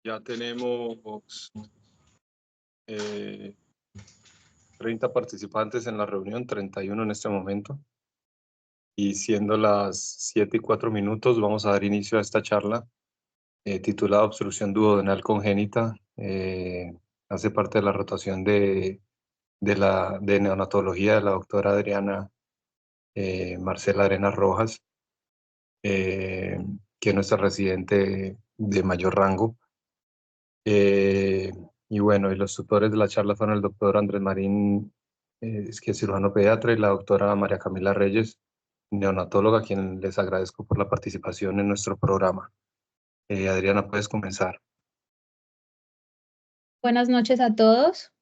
Ya tenemos 30 participantes en la reunión, 31 en este momento. Y siendo las 7:04, vamos a dar inicio a esta charla titulada Obstrucción duodenal congénita. Hace parte de la rotación de neonatología de la doctora Adriana Marcela Arenas Rojas, que es nuestra residente de mayor rango. Y bueno, y los tutores de la charla fueron el doctor Andrés Marín, que es cirujano pediatra, y la doctora María Camila Reyes, neonatóloga, a quien les agradezco por la participación en nuestro programa. Adriana, puedes comenzar. Buenas noches a todos.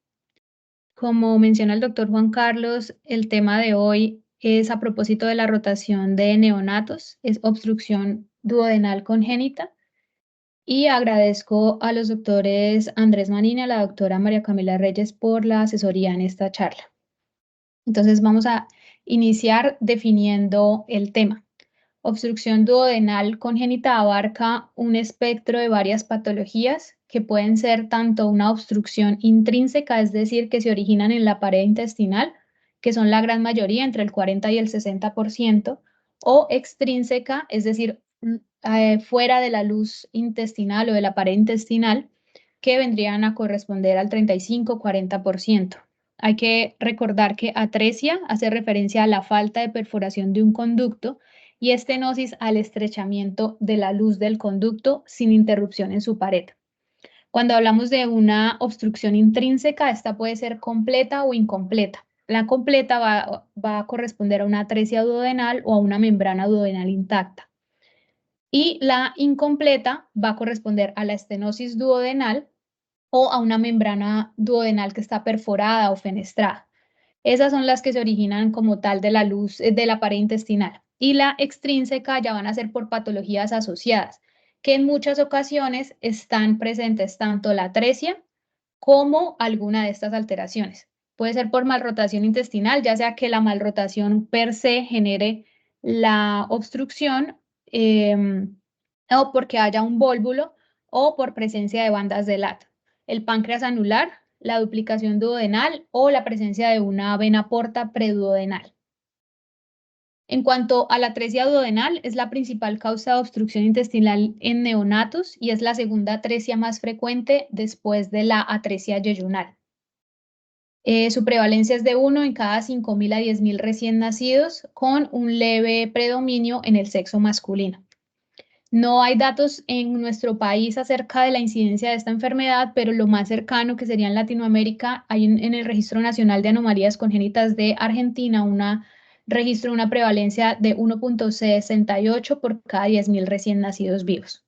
Como menciona el doctor Juan Carlos, el tema de hoy es a propósito de la rotación de neonatos, es obstrucción duodenal congénita. Y agradezco a los doctores Andrés Marín y a la doctora María Camila Reyes por la asesoría en esta charla. Entonces vamos a iniciar definiendo el tema. Obstrucción duodenal congénita abarca un espectro de varias patologías que pueden ser tanto una obstrucción intrínseca, es decir, que se originan en la pared intestinal, que son la gran mayoría, entre el 40 y el 60%, o extrínseca, es decir, fuera de la luz intestinal o de la pared intestinal, que vendrían a corresponder al 35-40%. Hay que recordar que atresia hace referencia a la falta de perforación de un conducto y estenosis al estrechamiento de la luz del conducto sin interrupción en su pared. Cuando hablamos de una obstrucción intrínseca, esta puede ser completa o incompleta. La completa va a corresponder a una atresia duodenal o a una membrana duodenal intacta. Y la incompleta va a corresponder a la estenosis duodenal o a una membrana duodenal que está perforada o fenestrada. Esas son las que se originan como tal de la luz de la pared intestinal. Y la extrínseca ya van a ser por patologías asociadas, que en muchas ocasiones están presentes tanto la atresia como alguna de estas alteraciones. Puede ser por malrotación intestinal, ya sea que la malrotación per se genere la obstrucción o porque haya un vólvulo o por presencia de bandas de LAT. El páncreas anular, la duplicación duodenal o la presencia de una vena porta preduodenal. En cuanto a la atresia duodenal, es la principal causa de obstrucción intestinal en neonatos y es la segunda atresia más frecuente después de la atresia yeyunal. Su prevalencia es de 1 en cada 5.000 a 10.000 recién nacidos, con un leve predominio en el sexo masculino. No hay datos en nuestro país acerca de la incidencia de esta enfermedad, pero lo más cercano que sería en Latinoamérica, hay en el Registro Nacional de Anomalías Congénitas de Argentina una prevalencia de 1.68 por cada 10.000 recién nacidos vivos.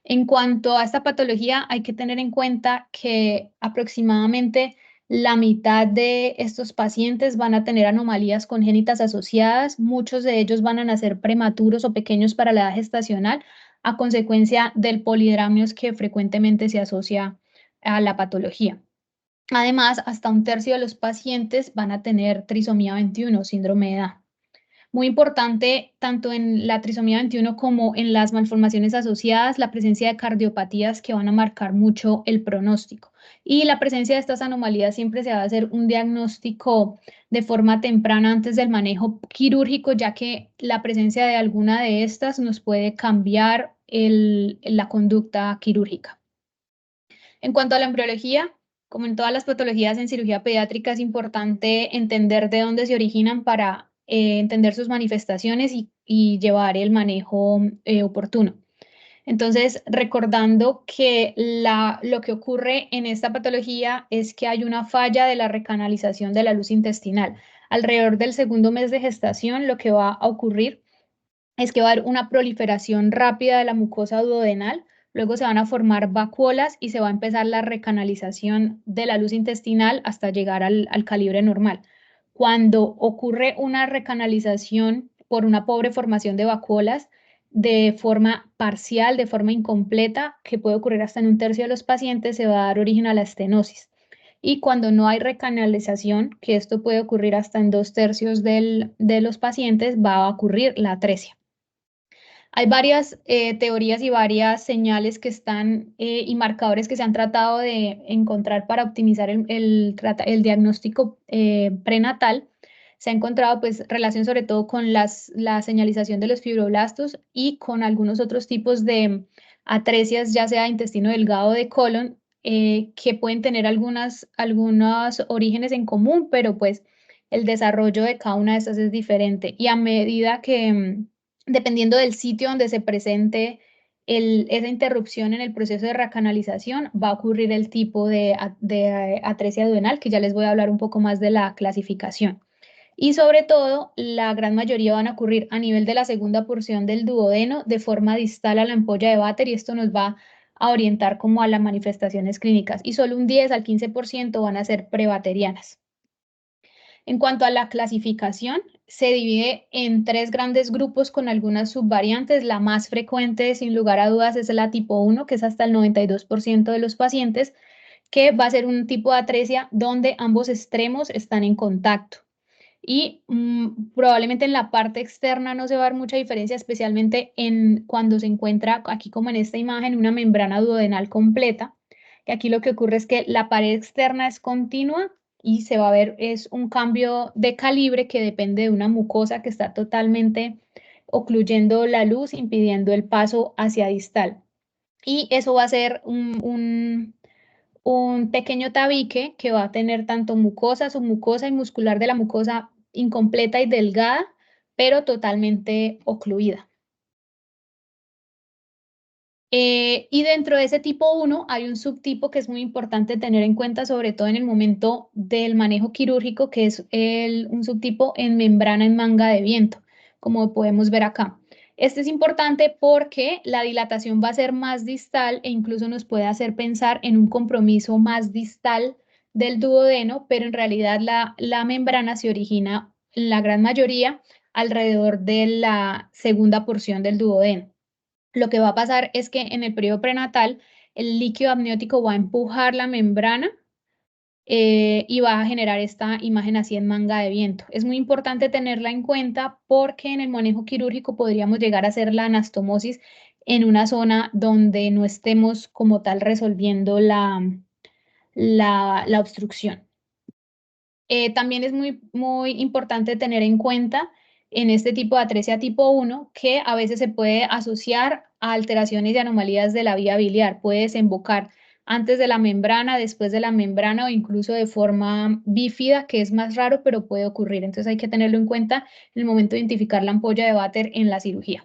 En cuanto a esta patología, hay que tener en cuenta que aproximadamente la mitad de estos pacientes van a tener anomalías congénitas asociadas. Muchos de ellos van a nacer prematuros o pequeños para la edad gestacional a consecuencia del polidramios que frecuentemente se asocia a la patología. Además, hasta un tercio de los pacientes van a tener trisomía 21, síndrome de Down. Muy importante, tanto en la trisomía 21 como en las malformaciones asociadas, la presencia de cardiopatías que van a marcar mucho el pronóstico. Y la presencia de estas anomalías siempre se va a hacer un diagnóstico de forma temprana antes del manejo quirúrgico, ya que la presencia de alguna de estas nos puede cambiar la conducta quirúrgica. En cuanto a la embriología, como en todas las patologías en cirugía pediátrica, es importante entender de dónde se originan para entender sus manifestaciones y llevar el manejo oportuno. Entonces, recordando que lo que ocurre en esta patología es que hay una falla de la recanalización de la luz intestinal. Alrededor del segundo mes de gestación, lo que va a ocurrir es que va a haber una proliferación rápida de la mucosa duodenal. Luego se van a formar vacuolas y se va a empezar la recanalización de la luz intestinal hasta llegar al calibre normal. Cuando ocurre una recanalización por una pobre formación de vacuolas de forma parcial, de forma incompleta, que puede ocurrir hasta en un tercio de los pacientes, se va a dar origen a la estenosis. Y cuando no hay recanalización, que esto puede ocurrir hasta en 2/3 de los pacientes, va a ocurrir la atresia. Hay varias teorías y varias señales que están y marcadores que se han tratado de encontrar para optimizar el diagnóstico prenatal. Se ha encontrado pues relación sobre todo con la señalización de los fibroblastos y con algunos otros tipos de atresias, ya sea de intestino delgado o de colon, que pueden tener algunos orígenes en común, pero pues el desarrollo de cada una de estas es diferente. Y a medida que dependiendo del sitio donde se presente esa interrupción en el proceso de recanalización, va a ocurrir el tipo de atresia duodenal, que ya les voy a hablar un poco más de la clasificación. Y sobre todo, la gran mayoría van a ocurrir a nivel de la segunda porción del duodeno, de forma distal a la ampolla de váter, y esto nos va a orientar como a las manifestaciones clínicas. Y solo un 10 al 15% van a ser prebaterianas. En cuanto a la clasificación, se divide en 3 grandes grupos con algunas subvariantes. La más frecuente, sin lugar a dudas, es la tipo 1, que es hasta el 92% de los pacientes, que va a ser un tipo de atresia donde ambos extremos están en contacto. Y probablemente en la parte externa no se va a dar mucha diferencia, especialmente cuando se encuentra, aquí como en esta imagen, una membrana duodenal completa, que aquí lo que ocurre es que la pared externa es continua y se va a ver es un cambio de calibre que depende de una mucosa que está totalmente ocluyendo la luz, impidiendo el paso hacia distal. Y eso va a ser un pequeño tabique que va a tener tanto mucosa, submucosa y muscular de la mucosa incompleta y delgada, pero totalmente ocluida. Y dentro de ese tipo 1 hay un subtipo que es muy importante tener en cuenta, sobre todo en el momento del manejo quirúrgico, que es un subtipo en membrana en manga de viento, como podemos ver acá. Este es importante porque la dilatación va a ser más distal e incluso nos puede hacer pensar en un compromiso más distal del duodeno, pero en realidad la membrana se origina en la gran mayoría alrededor de la segunda porción del duodeno. Lo que va a pasar es que en el periodo prenatal el líquido amniótico va a empujar la membrana y va a generar esta imagen así en manga de viento. Es muy importante tenerla en cuenta porque en el manejo quirúrgico podríamos llegar a hacer la anastomosis en una zona donde no estemos como tal resolviendo la obstrucción. También es muy importante tener en cuenta en este tipo de atresia tipo 1 que a veces se puede asociar a alteraciones y anomalías de la vía biliar. Puede desembocar antes de la membrana, después de la membrana o incluso de forma bífida, que es más raro, pero puede ocurrir. Entonces hay que tenerlo en cuenta en el momento de identificar la ampolla de Vater en la cirugía.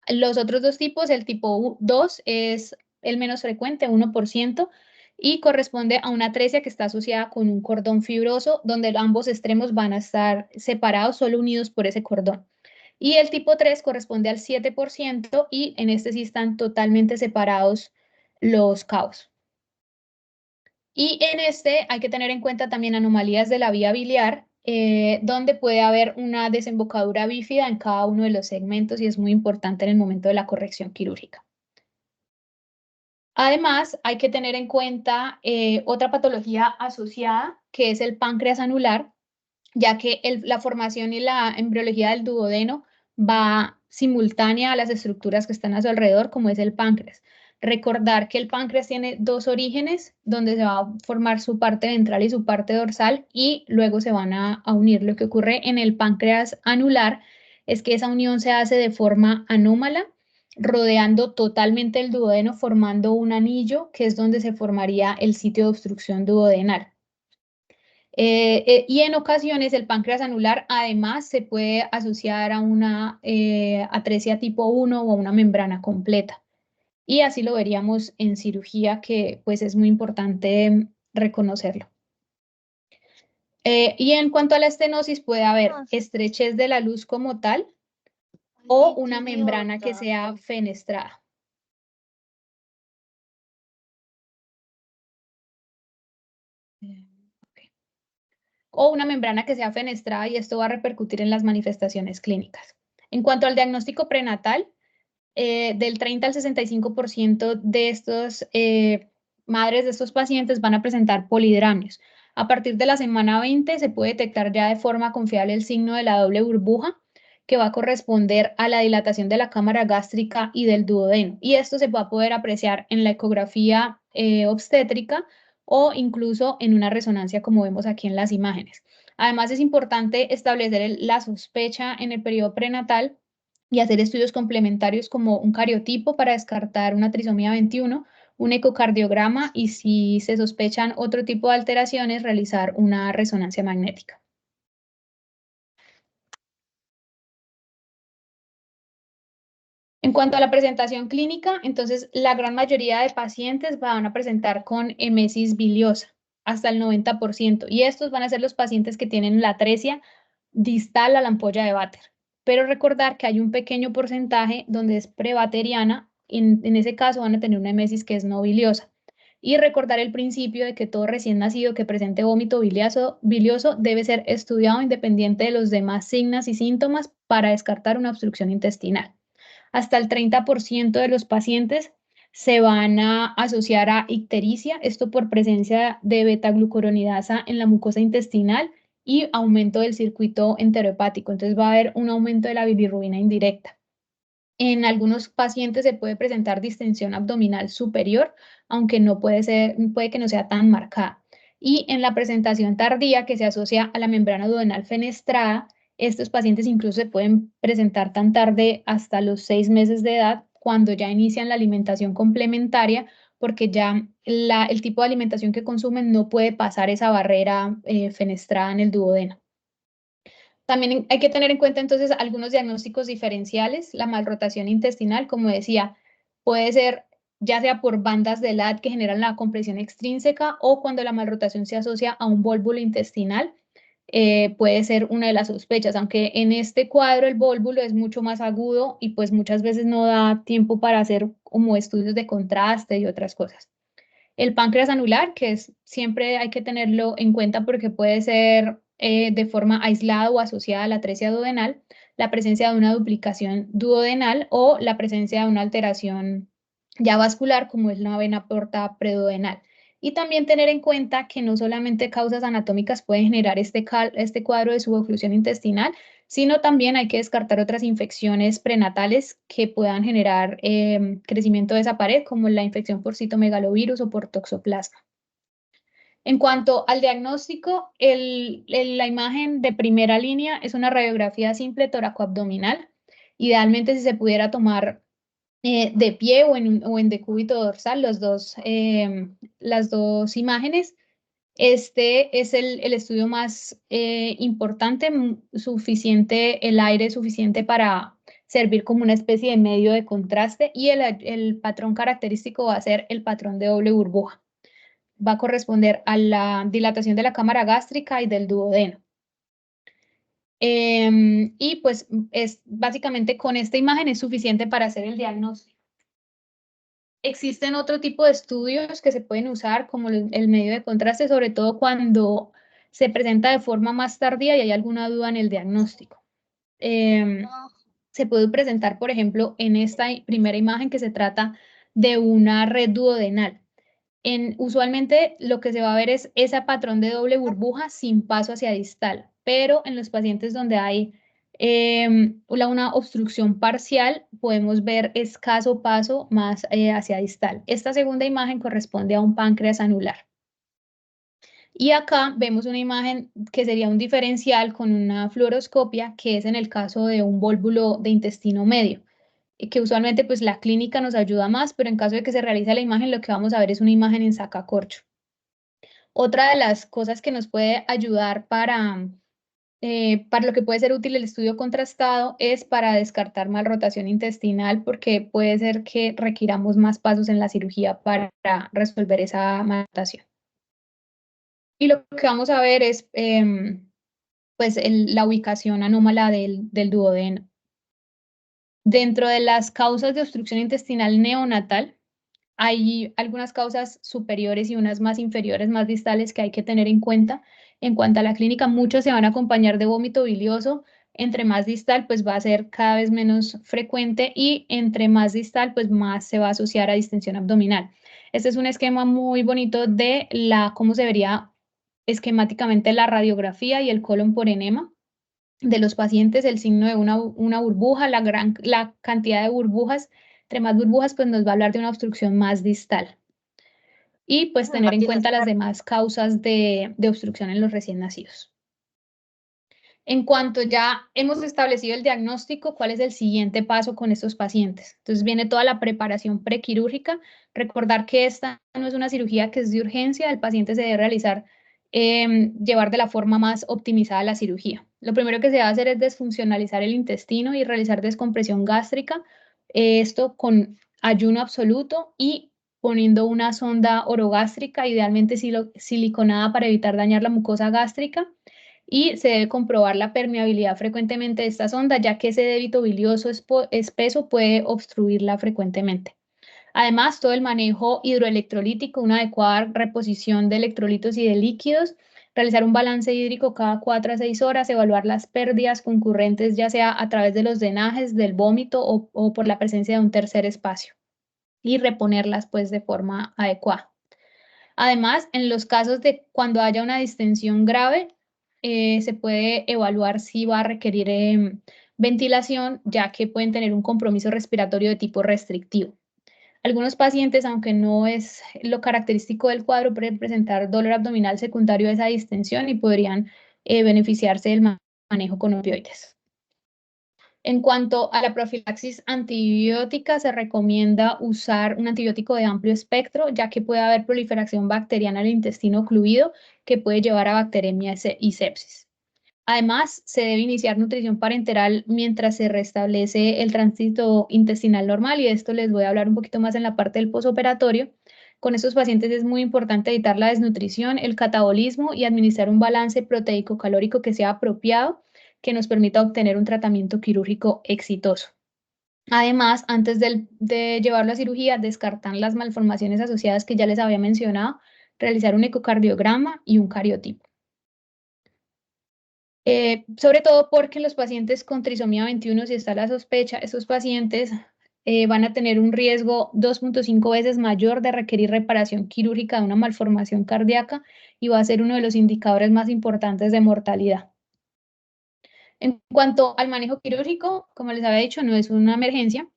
Los otros dos tipos, el tipo 2 es el menos frecuente, 1%, y corresponde a una atresia que está asociada con un cordón fibroso, donde ambos extremos van a estar separados, solo unidos por ese cordón. Y el tipo 3 corresponde al 7% y en este sí están totalmente separados los cabos. Y en este hay que tener en cuenta también anomalías de la vía biliar, donde puede haber una desembocadura bífida en cada uno de los segmentos y es muy importante en el momento de la corrección quirúrgica. Además, hay que tener en cuenta otra patología asociada, que es el páncreas anular, ya que la formación y la embriología del duodeno va simultánea a las estructuras que están a su alrededor, como es el páncreas. Recordar que el páncreas tiene 2 orígenes, donde se va a formar su parte ventral y su parte dorsal, y luego se van a unir. Lo que ocurre en el páncreas anular es que esa unión se hace de forma anómala, rodeando totalmente el duodeno, formando un anillo, que es donde se formaría el sitio de obstrucción duodenal. Y en ocasiones el páncreas anular además se puede asociar a una atresia tipo 1 o a una membrana completa. Y así lo veríamos en cirugía, que pues es muy importante reconocerlo. Y en cuanto a la estenosis, puede haber estrechez de la luz como tal o una membrana que sea fenestrada. O una membrana que sea fenestrada y esto va a repercutir en las manifestaciones clínicas. En cuanto al diagnóstico prenatal, del 30 al 65% de estos madres de estos pacientes van a presentar polidramios. A partir de la semana 20 se puede detectar ya de forma confiable el signo de la doble burbuja, que va a corresponder a la dilatación de la cámara gástrica y del duodeno. Y esto se va a poder apreciar en la ecografía obstétrica o incluso en una resonancia como vemos aquí en las imágenes. Además, es importante establecer la sospecha en el periodo prenatal y hacer estudios complementarios como un cariotipo para descartar una trisomía 21, un ecocardiograma y si se sospechan otro tipo de alteraciones, realizar una resonancia magnética. En cuanto a la presentación clínica, entonces la gran mayoría de pacientes van a presentar con emesis biliosa, hasta el 90%, y estos van a ser los pacientes que tienen la atresia distal a la ampolla de váter. Pero recordar que hay un pequeño porcentaje donde es prebacteriana, en ese caso van a tener una emesis que es no biliosa. Y recordar el principio de que todo recién nacido que presente vómito bilioso debe ser estudiado independiente de los demás signos y síntomas para descartar una obstrucción intestinal. Hasta el 30% de los pacientes se van a asociar a ictericia, esto por presencia de beta-glucuronidasa en la mucosa intestinal y aumento del circuito enterohepático. Entonces va a haber un aumento de la bilirrubina indirecta. En algunos pacientes se puede presentar distensión abdominal superior, aunque puede que no sea tan marcada. Y en la presentación tardía que se asocia a la membrana duodenal fenestrada, estos pacientes incluso se pueden presentar tan tarde hasta los 6 meses de edad, cuando ya inician la alimentación complementaria, porque ya el tipo de alimentación que consumen no puede pasar esa barrera fenestrada en el duodeno. También hay que tener en cuenta entonces algunos diagnósticos diferenciales. La malrotación intestinal, como decía, puede ser ya sea por bandas de LAD que generan la compresión extrínseca o cuando la malrotación se asocia a un vólvulo intestinal, puede ser una de las sospechas, aunque en este cuadro el vólvulo es mucho más agudo y pues muchas veces no da tiempo para hacer como estudios de contraste y otras cosas. El páncreas anular, que siempre hay que tenerlo en cuenta porque puede ser de forma aislada o asociada a la atresia duodenal, la presencia de una duplicación duodenal o la presencia de una alteración ya vascular como es la vena porta preduodenal. Y también tener en cuenta que no solamente causas anatómicas pueden generar este cuadro de suboclusión intestinal, sino también hay que descartar otras infecciones prenatales que puedan generar crecimiento de esa pared, como la infección por citomegalovirus o por toxoplasma. En cuanto al diagnóstico, la imagen de primera línea es una radiografía simple toracoabdominal. Idealmente, si se pudiera tomar de pie o en decúbito dorsal, las dos imágenes. Este es el estudio más importante, suficiente, el aire suficiente para servir como una especie de medio de contraste y el patrón característico va a ser el patrón de doble burbuja. Va a corresponder a la dilatación de la cámara gástrica y del duodeno. Y pues es básicamente con esta imagen es suficiente para hacer el diagnóstico. Existen otro tipo de estudios que se pueden usar como el medio de contraste, sobre todo cuando se presenta de forma más tardía y hay alguna duda en el diagnóstico. Se puede presentar, por ejemplo, en esta primera imagen que se trata de una red duodenal. Usualmente lo que se va a ver es ese patrón de doble burbuja sin paso hacia distal, pero en los pacientes donde hay una obstrucción parcial, podemos ver escaso paso más hacia distal. Esta segunda imagen corresponde a un páncreas anular. Y acá vemos una imagen que sería un diferencial con una fluoroscopia, que es en el caso de un vólvulo de intestino medio, y que usualmente pues la clínica nos ayuda más, pero en caso de que se realice la imagen, lo que vamos a ver es una imagen en sacacorcho. Otra de las cosas que nos puede ayudar para lo que puede ser útil el estudio contrastado es para descartar malrotación intestinal, porque puede ser que requiramos más pasos en la cirugía para resolver esa malrotación. Y lo que vamos a ver es pues la ubicación anómala del duodeno. Dentro de las causas de obstrucción intestinal neonatal, hay algunas causas superiores y unas más inferiores, más distales, que hay que tener en cuenta. En cuanto a la clínica, muchos se van a acompañar de vómito bilioso. Entre más distal, pues va a ser cada vez menos frecuente y entre más distal, pues más se va a asociar a distensión abdominal. Este es un esquema muy bonito de cómo se vería esquemáticamente la radiografía y el colon por enema. de los pacientes, el signo de una burbuja, la cantidad de burbujas. Entre más burbujas, pues nos va a hablar de una obstrucción más distal. Y pues tener en cuenta las demás causas de obstrucción en los recién nacidos. En cuanto ya hemos establecido el diagnóstico, ¿cuál es el siguiente paso con estos pacientes? Entonces viene toda la preparación prequirúrgica. Recordar que esta no es una cirugía que es de urgencia, el paciente se debe realizar, llevar de la forma más optimizada la cirugía. Lo primero que se va a hacer es desfuncionalizar el intestino y realizar descompresión gástrica, esto con ayuno absoluto y poniendo una sonda orogástrica, idealmente siliconada para evitar dañar la mucosa gástrica, y se debe comprobar la permeabilidad frecuentemente de esta sonda, ya que ese débito bilioso espeso puede obstruirla frecuentemente. Además, todo el manejo hidroelectrolítico, una adecuada reposición de electrolitos y de líquidos, realizar un balance hídrico cada 4 a 6 horas, evaluar las pérdidas concurrentes, ya sea a través de los drenajes, del vómito o por la presencia de un tercer espacio, y reponerlas pues de forma adecuada. Además, en los casos de cuando haya una distensión grave, se puede evaluar si va a requerir ventilación, ya que pueden tener un compromiso respiratorio de tipo restrictivo. Algunos pacientes, aunque no es lo característico del cuadro, pueden presentar dolor abdominal secundario a esa distensión y podrían beneficiarse del manejo con opioides. En cuanto a la profilaxis antibiótica, se recomienda usar un antibiótico de amplio espectro, ya que puede haber proliferación bacteriana en el intestino ocluido que puede llevar a bacteremia y sepsis. Además, se debe iniciar nutrición parenteral mientras se restablece el tránsito intestinal normal, y de esto les voy a hablar un poquito más en la parte del posoperatorio. Con estos pacientes es muy importante evitar la desnutrición, el catabolismo y administrar un balance proteico-calórico que sea apropiado, que nos permita obtener un tratamiento quirúrgico exitoso. Además, antes de llevarlo a cirugía, descartar las malformaciones asociadas que ya les había mencionado, realizar un ecocardiograma y un cariotipo. Sobre todo porque los pacientes con trisomía 21, si está la sospecha, estos pacientes van a tener un riesgo 2.5 veces mayor de requerir reparación quirúrgica de una malformación cardíaca, y va a ser uno de los indicadores más importantes de mortalidad. En cuanto al manejo quirúrgico, como les había dicho, no es una emergencia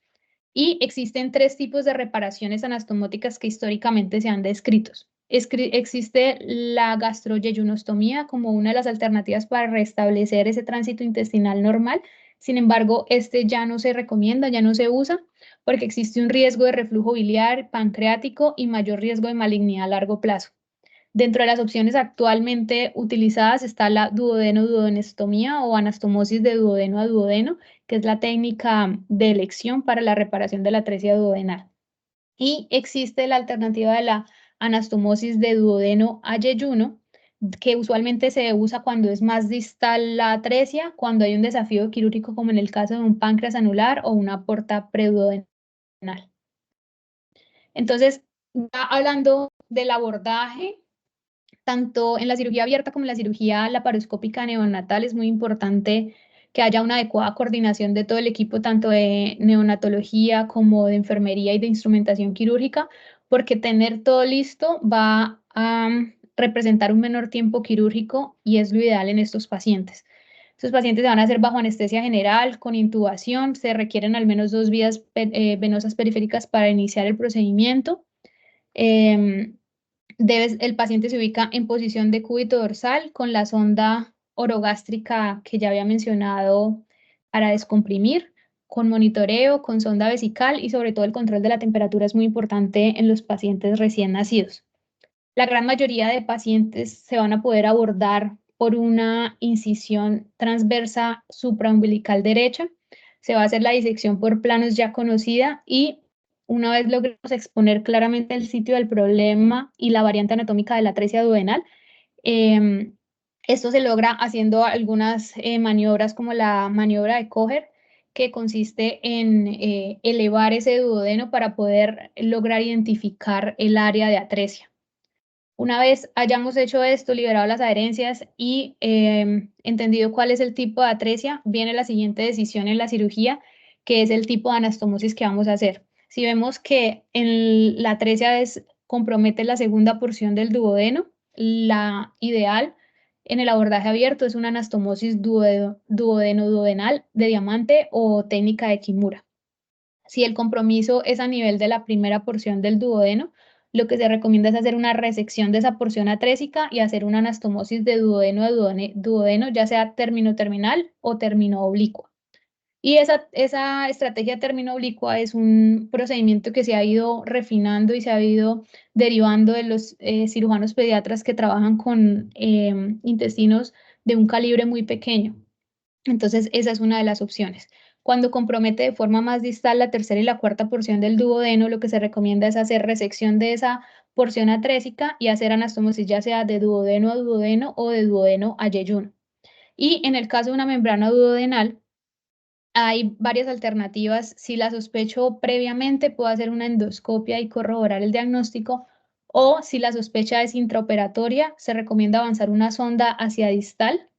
y existen 3 tipos de reparaciones anastomóticas que históricamente se han descrito. Existe la gastroyejunostomía como una de las alternativas para restablecer ese tránsito intestinal normal. Sin embargo, este ya no se recomienda, ya no se usa, porque existe un riesgo de reflujo biliar, pancreático y mayor riesgo de malignidad a largo plazo. Dentro de las opciones actualmente utilizadas está la duodeno-duodenostomía o anastomosis de duodeno a duodeno, que es la técnica de elección para la reparación de la atresia duodenal. Y existe la alternativa de la anastomosis de duodeno a yeyuno, que usualmente se usa cuando es más distal la atresia, cuando hay un desafío quirúrgico como en el caso de un páncreas anular o una porta preduodenal. Entonces, ya hablando del abordaje, tanto en la cirugía abierta como en la cirugía laparoscópica neonatal, es muy importante que haya una adecuada coordinación de todo el equipo, tanto de neonatología como de enfermería y de instrumentación quirúrgica, porque tener todo listo va a representar un menor tiempo quirúrgico y es lo ideal en estos pacientes. Estos pacientes se van a hacer bajo anestesia general, con intubación, se requieren al menos 2 vías venosas periféricas para iniciar el procedimiento. El paciente se ubica en posición de cúbito dorsal con la sonda orogástrica que ya había mencionado para descomprimir, con monitoreo, con sonda vesical, y sobre todo el control de la temperatura es muy importante en los pacientes recién nacidos. La gran mayoría de pacientes se van a poder abordar por una incisión transversa supraumbilical derecha. Se va a hacer la disección por planos ya conocida, y una vez logremos exponer claramente el sitio del problema y la variante anatómica de la atresia duodenal, esto se logra haciendo algunas maniobras como la maniobra de Kocher, que consiste en elevar ese duodeno para poder lograr identificar el área de atresia. Una vez hayamos hecho esto, liberado las adherencias y entendido cuál es el tipo de atresia, viene la siguiente decisión en la cirugía, que es el tipo de anastomosis que vamos a hacer. Si vemos que la atresia compromete la segunda porción del duodeno, la ideal En el abordaje abierto es una anastomosis duodeno-duodenal de diamante o técnica de Kimura. Si el compromiso es a nivel de la primera porción del duodeno, lo que se recomienda es hacer una resección de esa porción atrésica y hacer una anastomosis de duodeno a duodeno, ya sea término terminal o término oblicua. Y esa estrategia término oblicua es un procedimiento que se ha ido refinando y se ha ido derivando de los cirujanos pediatras que trabajan con intestinos de un calibre muy pequeño. Entonces, esa es una de las opciones. Cuando compromete de forma más distal la tercera y la cuarta porción del duodeno, lo que se recomienda es hacer resección de esa porción atrésica y hacer anastomosis ya sea de duodeno a duodeno o de duodeno a yeyuno. Y en el caso de una membrana duodenal, hay varias alternativas. Si la sospecho previamente, puedo hacer una endoscopia y corroborar el diagnóstico. O si la sospecha es intraoperatoria, se recomienda avanzar una sonda hacia distal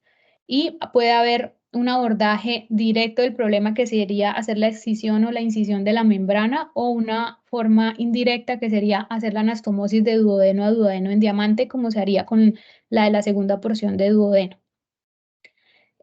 y puede haber un abordaje directo del problema que sería hacer la excisión o la incisión de la membrana o una forma indirecta que sería hacer la anastomosis de duodeno a duodeno en diamante como se haría con la de la segunda porción de duodeno.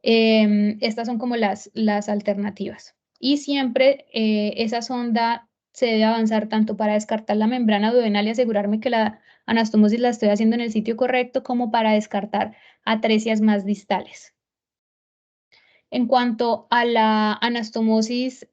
Estas son como las alternativas. Y siempre esa sonda se debe avanzar tanto para descartar la membrana duodenal y asegurarme que la anastomosis la estoy haciendo en el sitio correcto, como para descartar atresias más distales. En cuanto a la anastomosis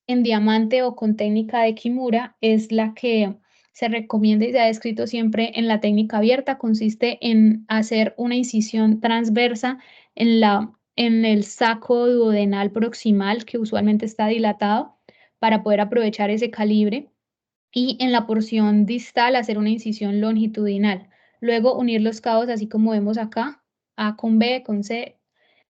en diamante o con técnica de Kimura, es la que se recomienda y se ha descrito siempre en la técnica abierta. Consiste en hacer una incisión transversa en el saco duodenal proximal, que usualmente está dilatado, para poder aprovechar ese calibre. Y en la porción distal hacer una incisión longitudinal. Luego unir los cabos así como vemos acá, A con B, con C,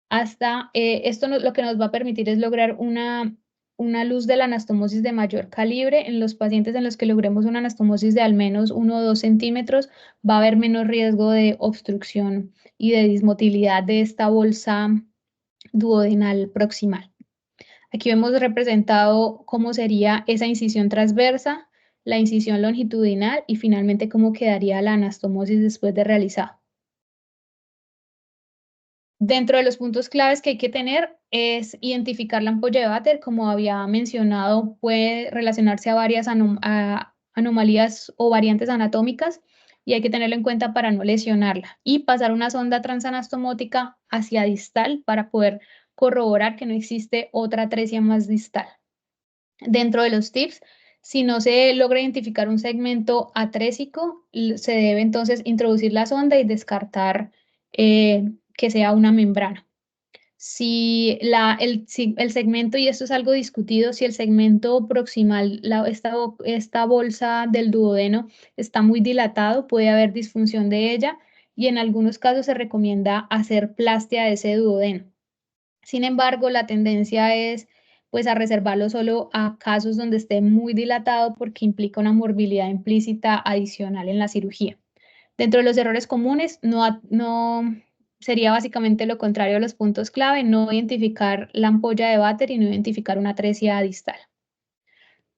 hasta esto lo que nos va a permitir es lograr una luz de la anastomosis de mayor calibre. En los pacientes en los que logremos una anastomosis de al menos 1 o 2 centímetros, va a haber menos riesgo de obstrucción y de dismotilidad de esta bolsa duodenal proximal. Aquí vemos representado cómo sería esa incisión transversa, la incisión longitudinal y finalmente cómo quedaría la anastomosis después de realizado. Dentro de los puntos claves que hay que tener es identificar la ampolla de Vater. Como había mencionado, puede relacionarse a varias anomalías o variantes anatómicas y hay que tenerlo en cuenta para no lesionarla. Y pasar una sonda transanastomótica hacia distal para poder corroborar que no existe otra atresia más distal. Dentro de los tips, si no se logra identificar un segmento atrésico, se debe entonces introducir la sonda y descartar que sea una membrana. Si el segmento, y esto es algo discutido, si el segmento proximal, esta bolsa del duodeno está muy dilatado, puede haber disfunción de ella y en algunos casos se recomienda hacer plastia de ese duodeno. Sin embargo, la tendencia es pues a reservarlo solo a casos donde esté muy dilatado porque implica una morbilidad implícita adicional en la cirugía. Dentro de los errores comunes, no sería básicamente lo contrario a los puntos clave: no identificar la ampolla de Vater y no identificar una atresia distal.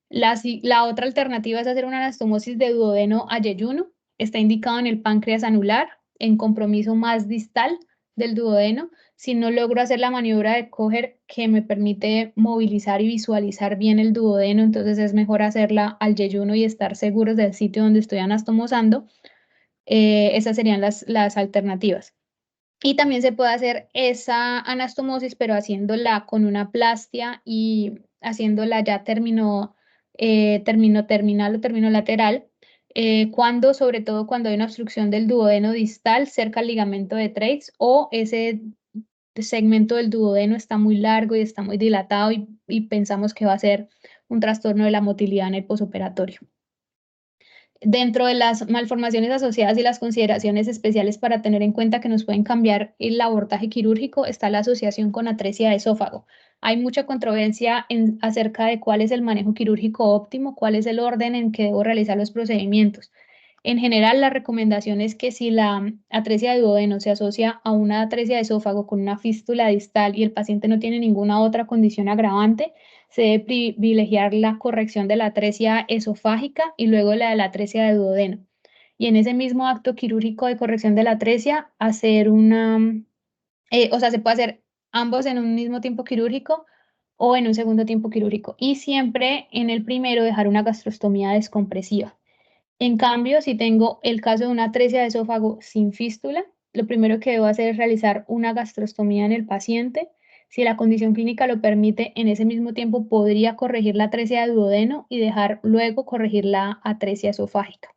La otra alternativa es hacer una anastomosis de duodeno a yeyuno. Está indicado en el páncreas anular, en compromiso más distal del duodeno. Si no logro hacer la maniobra de Kocher que me permite movilizar y visualizar bien el duodeno, entonces es mejor hacerla al yeyuno y estar seguros del sitio donde estoy anastomosando. Esas serían las alternativas. Y también se puede hacer esa anastomosis, pero haciéndola con una plastia y haciéndola ya terminal o término lateral, sobre todo cuando hay una obstrucción del duodeno distal cerca al ligamento de Treitz o ese segmento del duodeno está muy largo y está muy dilatado y pensamos que va a ser un trastorno de la motilidad en el posoperatorio. Dentro de las malformaciones asociadas y las consideraciones especiales para tener en cuenta que nos pueden cambiar el abordaje quirúrgico está la asociación con atresia de esófago. Hay mucha controversia acerca de cuál es el manejo quirúrgico óptimo, cuál es el orden en que debo realizar los procedimientos. En general, la recomendación es que si la atresia de duodeno se asocia a una atresia de esófago con una fístula distal y el paciente no tiene ninguna otra condición agravante, se debe privilegiar la corrección de la atresia esofágica y luego la de la atresia de duodeno. y en ese mismo acto quirúrgico de corrección de la atresia hacer o sea, se puede hacer ambos en un mismo tiempo quirúrgico o en un segundo tiempo quirúrgico. Y siempre en el primero dejar una gastrostomía descompresiva. En cambio, si tengo el caso de una atresia de esófago sin fístula, lo primero que debo hacer es realizar una gastrostomía en el paciente. Si la condición clínica lo permite, en ese mismo tiempo podría corregir la atresia de duodeno y dejar luego corregir la atresia esofágica.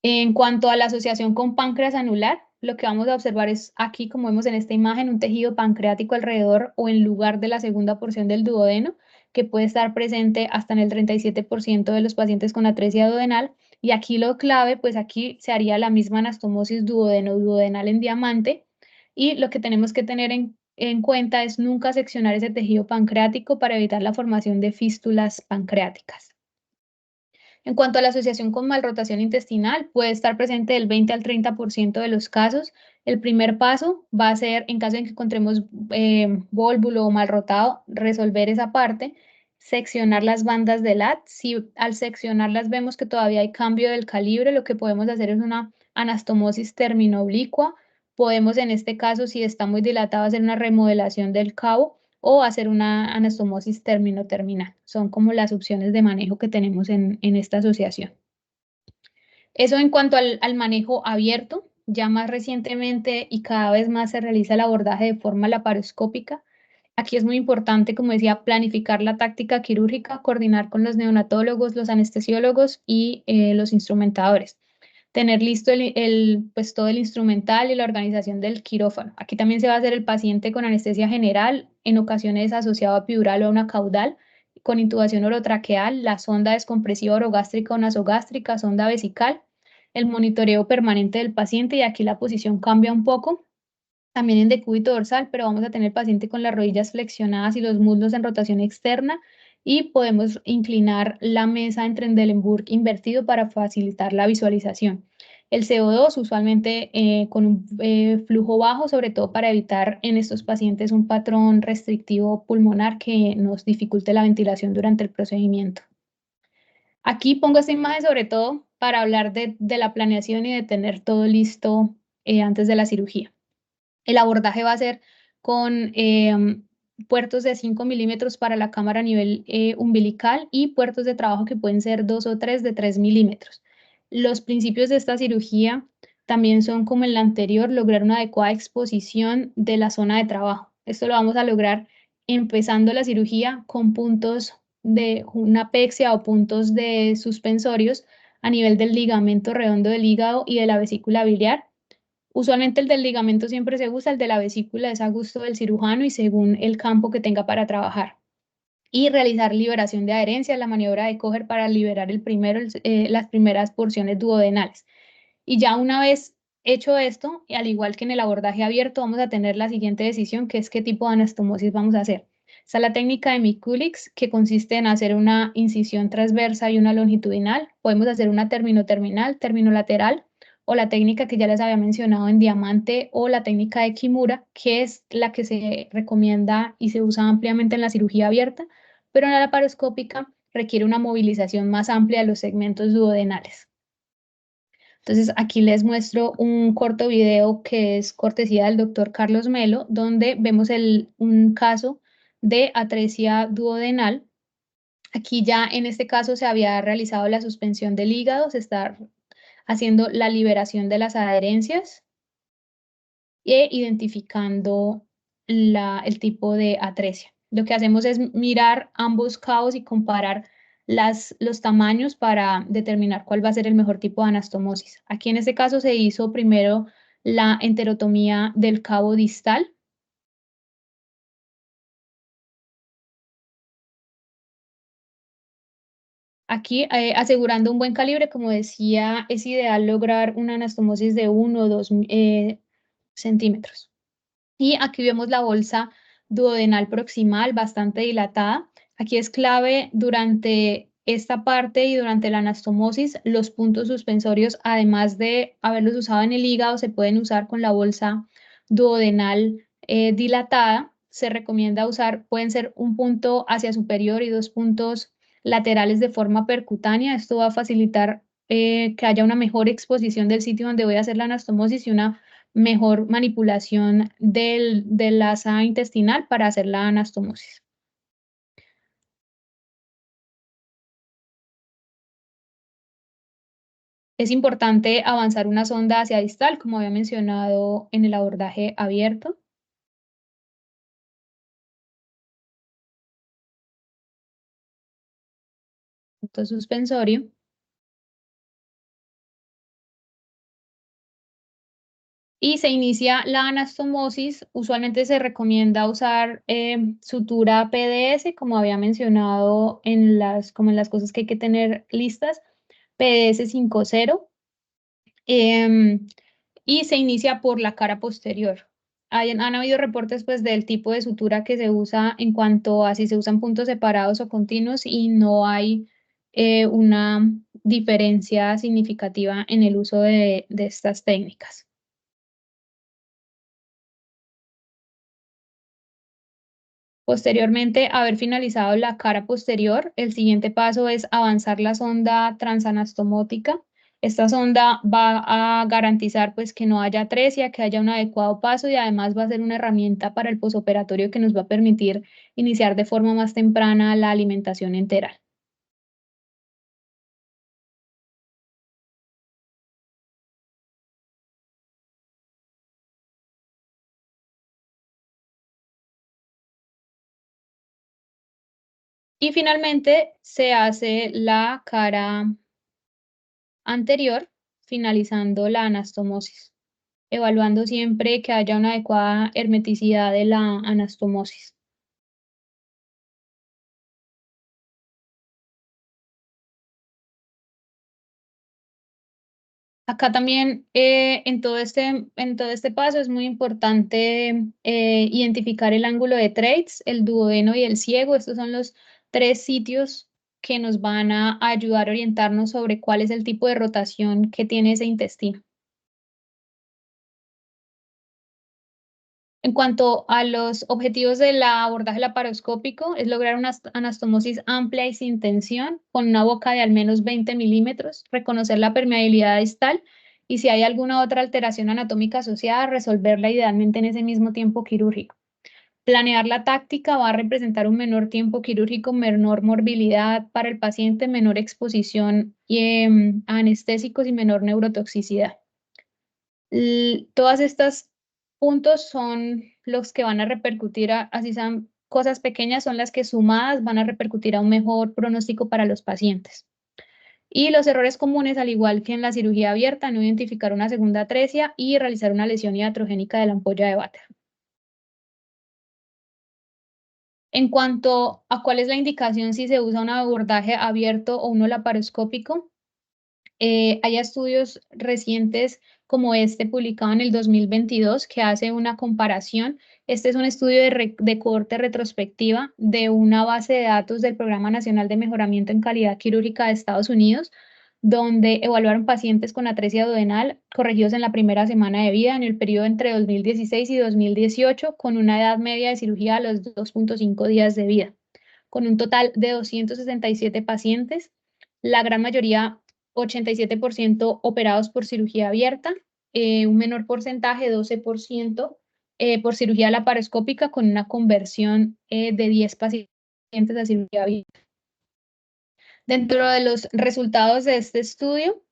En cuanto a la asociación con páncreas anular, lo que vamos a observar es aquí, como vemos en esta imagen, un tejido pancreático alrededor o en lugar de la segunda porción del duodeno, que puede estar presente hasta en el 37% de los pacientes con atresia duodenal. Y aquí lo clave, pues aquí se haría la misma anastomosis duodeno-duodenal en diamante. Y lo que tenemos que tener en cuenta es nunca seccionar ese tejido pancreático para evitar la formación de fístulas pancreáticas. En cuanto a la asociación con malrotación intestinal, puede estar presente del 20 al 30% de los casos. El primer paso va a ser, en caso de que encontremos vólvulo o malrotado, resolver esa parte, seccionar las bandas del LAT. Si al seccionarlas vemos que todavía hay cambio del calibre, lo que podemos hacer es una anastomosis terminoblicua. Podemos, en este caso, si está muy dilatado, hacer una remodelación del cabo o hacer una anastomosis término-terminal. Son como las opciones de manejo que tenemos en esta asociación. Eso en cuanto al manejo abierto. Ya más recientemente y cada vez más se realiza el abordaje de forma laparoscópica. Aquí es muy importante, como decía, planificar la táctica quirúrgica, coordinar con los neonatólogos, los anestesiólogos y los instrumentadores. Tener listo pues todo el instrumental y la organización del quirófano. Aquí también se va a hacer el paciente con anestesia general, en ocasiones asociado a epidural o a una caudal, con intubación orotraqueal, la sonda descompresiva orogástrica o nasogástrica, sonda vesical, el monitoreo permanente del paciente y aquí la posición cambia un poco, también en decúbito dorsal, pero vamos a tener el paciente con las rodillas flexionadas y los muslos en rotación externa y podemos inclinar la mesa en Trendelenburg invertido para facilitar la visualización. El CO2 usualmente con un flujo bajo, sobre todo para evitar en estos pacientes un patrón restrictivo pulmonar que nos dificulte la ventilación durante el procedimiento. Aquí pongo esta imagen sobre todo para hablar de la planeación y de tener todo listo antes de la cirugía. El abordaje va a ser con puertos de 5 milímetros para la cámara a nivel umbilical y puertos de trabajo que pueden ser 2 o 3 de 3 milímetros. Los principios de esta cirugía también son como en la anterior, lograr una adecuada exposición de la zona de trabajo. Esto lo vamos a lograr empezando la cirugía con puntos de una apexia o puntos de suspensorios a nivel del ligamento redondo del hígado y de la vesícula biliar. Usualmente el del ligamento siempre se usa, el de la vesícula es a gusto del cirujano y según el campo que tenga para trabajar. Y realizar liberación de adherencia, la maniobra de Kocher para liberar las primeras porciones duodenales. Y ya una vez hecho esto, y al igual que en el abordaje abierto, vamos a tener la siguiente decisión, que es qué tipo de anastomosis vamos a hacer. Está la técnica de Mikulicz, que consiste en hacer una incisión transversa y una longitudinal. Podemos hacer una termino-terminal, terminolateral, o la técnica que ya les había mencionado en diamante, o la técnica de Kimura, que es la que se recomienda y se usa ampliamente en la cirugía abierta, pero en la laparoscópica requiere una movilización más amplia de los segmentos duodenales. Entonces, aquí les muestro un corto video que es cortesía del doctor Carlos Melo, donde vemos un caso de atresia duodenal. Aquí ya en este caso se había realizado la suspensión del hígado, se está haciendo la liberación de las adherencias e identificando el tipo de atresia. Lo que hacemos es mirar ambos cabos y comparar los tamaños para determinar cuál va a ser el mejor tipo de anastomosis. Aquí en este caso se hizo primero la enterotomía del cabo distal. Aquí, asegurando un buen calibre, como decía, es ideal lograr una anastomosis de 1 o 2 centímetros. Y aquí vemos la bolsa duodenal proximal bastante dilatada. Aquí es clave durante esta parte y durante la anastomosis, los puntos suspensorios, además de haberlos usado en el hígado, se pueden usar con la bolsa duodenal dilatada. Se recomienda usar, pueden ser un punto hacia superior y 2 puntos laterales de forma percutánea. Esto va a facilitar que haya una mejor exposición del sitio donde voy a hacer la anastomosis y una mejor manipulación de la asa intestinal para hacer la anastomosis. Es importante avanzar una sonda hacia distal, como había mencionado en el abordaje abierto. Punto suspensorio. Y se inicia la anastomosis. Usualmente se recomienda usar sutura PDS, como había mencionado como en las cosas que hay que tener listas, PDS 5.0. Y se inicia por la cara posterior. Han habido reportes pues, del tipo de sutura que se usa en cuanto a si se usan puntos separados o continuos y no hay una diferencia significativa en el uso de estas técnicas. Posteriormente, haber finalizado la cara posterior, el siguiente paso es avanzar la sonda transanastomótica. Esta sonda va a garantizar pues, que no haya atresia, que haya un adecuado paso y además va a ser una herramienta para el posoperatorio que nos va a permitir iniciar de forma más temprana la alimentación enteral. Y finalmente se hace la cara anterior, finalizando la anastomosis, evaluando siempre que haya una adecuada hermeticidad de la anastomosis. Acá también en todo este paso es muy importante identificar el ángulo de Treitz, el duodeno y el ciego. Estos son los tres sitios que nos van a ayudar a orientarnos sobre cuál es el tipo de rotación que tiene ese intestino. En cuanto a los objetivos del abordaje laparoscópico, es lograr una anastomosis amplia y sin tensión, con una boca de al menos 20 milímetros, reconocer la permeabilidad distal y si hay alguna otra alteración anatómica asociada, resolverla idealmente en ese mismo tiempo quirúrgico. Planear la táctica va a representar un menor tiempo quirúrgico, menor morbilidad para el paciente, menor exposición a anestésicos y menor neurotoxicidad. Todas estas puntos son los que van a repercutir, así sean cosas pequeñas, son las que sumadas van a repercutir a un mejor pronóstico para los pacientes. Y los errores comunes, al igual que en la cirugía abierta, no identificar una segunda atresia y realizar una lesión iatrogénica de la ampolla de Vater. En cuanto a cuál es la indicación si se usa un abordaje abierto o uno laparoscópico, hay estudios recientes como este publicado en el 2022 que hace una comparación. Este es un estudio de cohorte retrospectiva de una base de datos del Programa Nacional de Mejoramiento en Calidad Quirúrgica de Estados Unidos, donde evaluaron pacientes con atresia duodenal corregidos en la primera semana de vida en el periodo entre 2016 y 2018 con una edad media de cirugía a los 2.5 días de vida, con un total de 267 pacientes, la gran mayoría 87% operados por cirugía abierta, un menor porcentaje, 12%, por cirugía laparoscópica con una conversión de 10 pacientes a cirugía abierta. Dentro de los resultados de este estudio,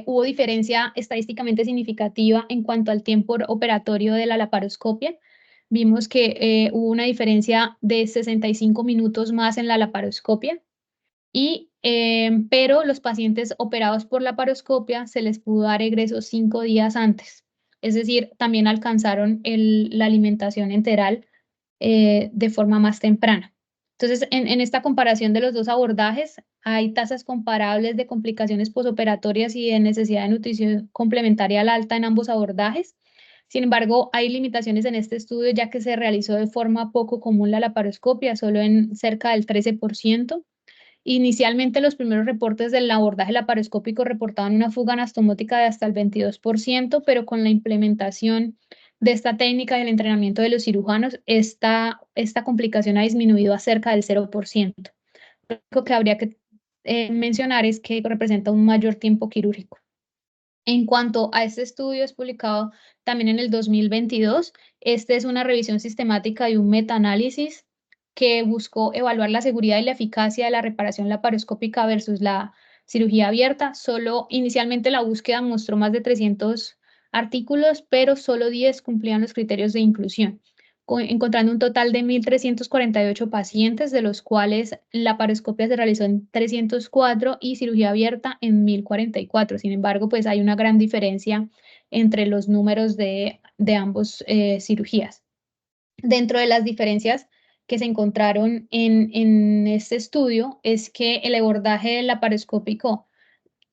hubo diferencia estadísticamente significativa en cuanto al tiempo operatorio de la laparoscopia. Vimos que hubo una diferencia de 65 minutos más en la laparoscopia pero los pacientes operados por laparoscopia se les pudo dar egreso 5 días antes. Es decir, también alcanzaron la alimentación enteral de forma más temprana. Entonces, en esta comparación de los dos abordajes, hay tasas comparables de complicaciones posoperatorias y de necesidad de nutrición complementaria al alta en ambos abordajes. Sin embargo, hay limitaciones en este estudio ya que se realizó de forma poco común la laparoscopia, solo en cerca del 13%. Inicialmente, los primeros reportes del abordaje laparoscópico reportaban una fuga anastomótica de hasta el 22%, pero con la implementación de esta técnica y el entrenamiento de los cirujanos, esta complicación ha disminuido a cerca del 0%. Lo único que habría que mencionar es que representa un mayor tiempo quirúrgico. En cuanto a este estudio, es publicado también en el 2022. Este es una revisión sistemática y un metaanálisis que buscó evaluar la seguridad y la eficacia de la reparación laparoscópica versus la cirugía abierta. Solo inicialmente la búsqueda mostró más de 300 artículos, pero solo 10 cumplían los criterios de inclusión, encontrando un total de 1.348 pacientes, de los cuales la laparoscopia se realizó en 304 y cirugía abierta en 1.044. Sin embargo, pues hay una gran diferencia entre los números de ambos cirugías. Dentro de las diferencias que se encontraron en este estudio es que el abordaje laparoscópico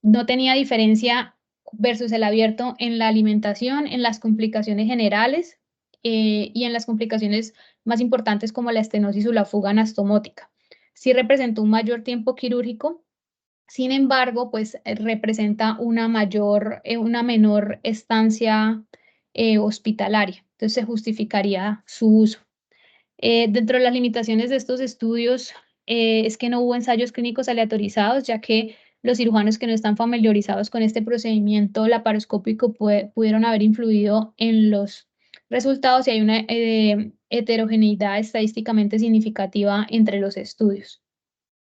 no tenía diferencia versus el abierto en la alimentación, en las complicaciones generales y en las complicaciones más importantes como la estenosis o la fuga anastomótica. Sí representó un mayor tiempo quirúrgico, sin embargo, pues representa una menor estancia hospitalaria. Entonces se justificaría su uso. Dentro de las limitaciones de estos estudios es que no hubo ensayos clínicos aleatorizados, ya que los cirujanos que no están familiarizados con este procedimiento laparoscópico pudieron haber influido en los resultados y hay una heterogeneidad estadísticamente significativa entre los estudios.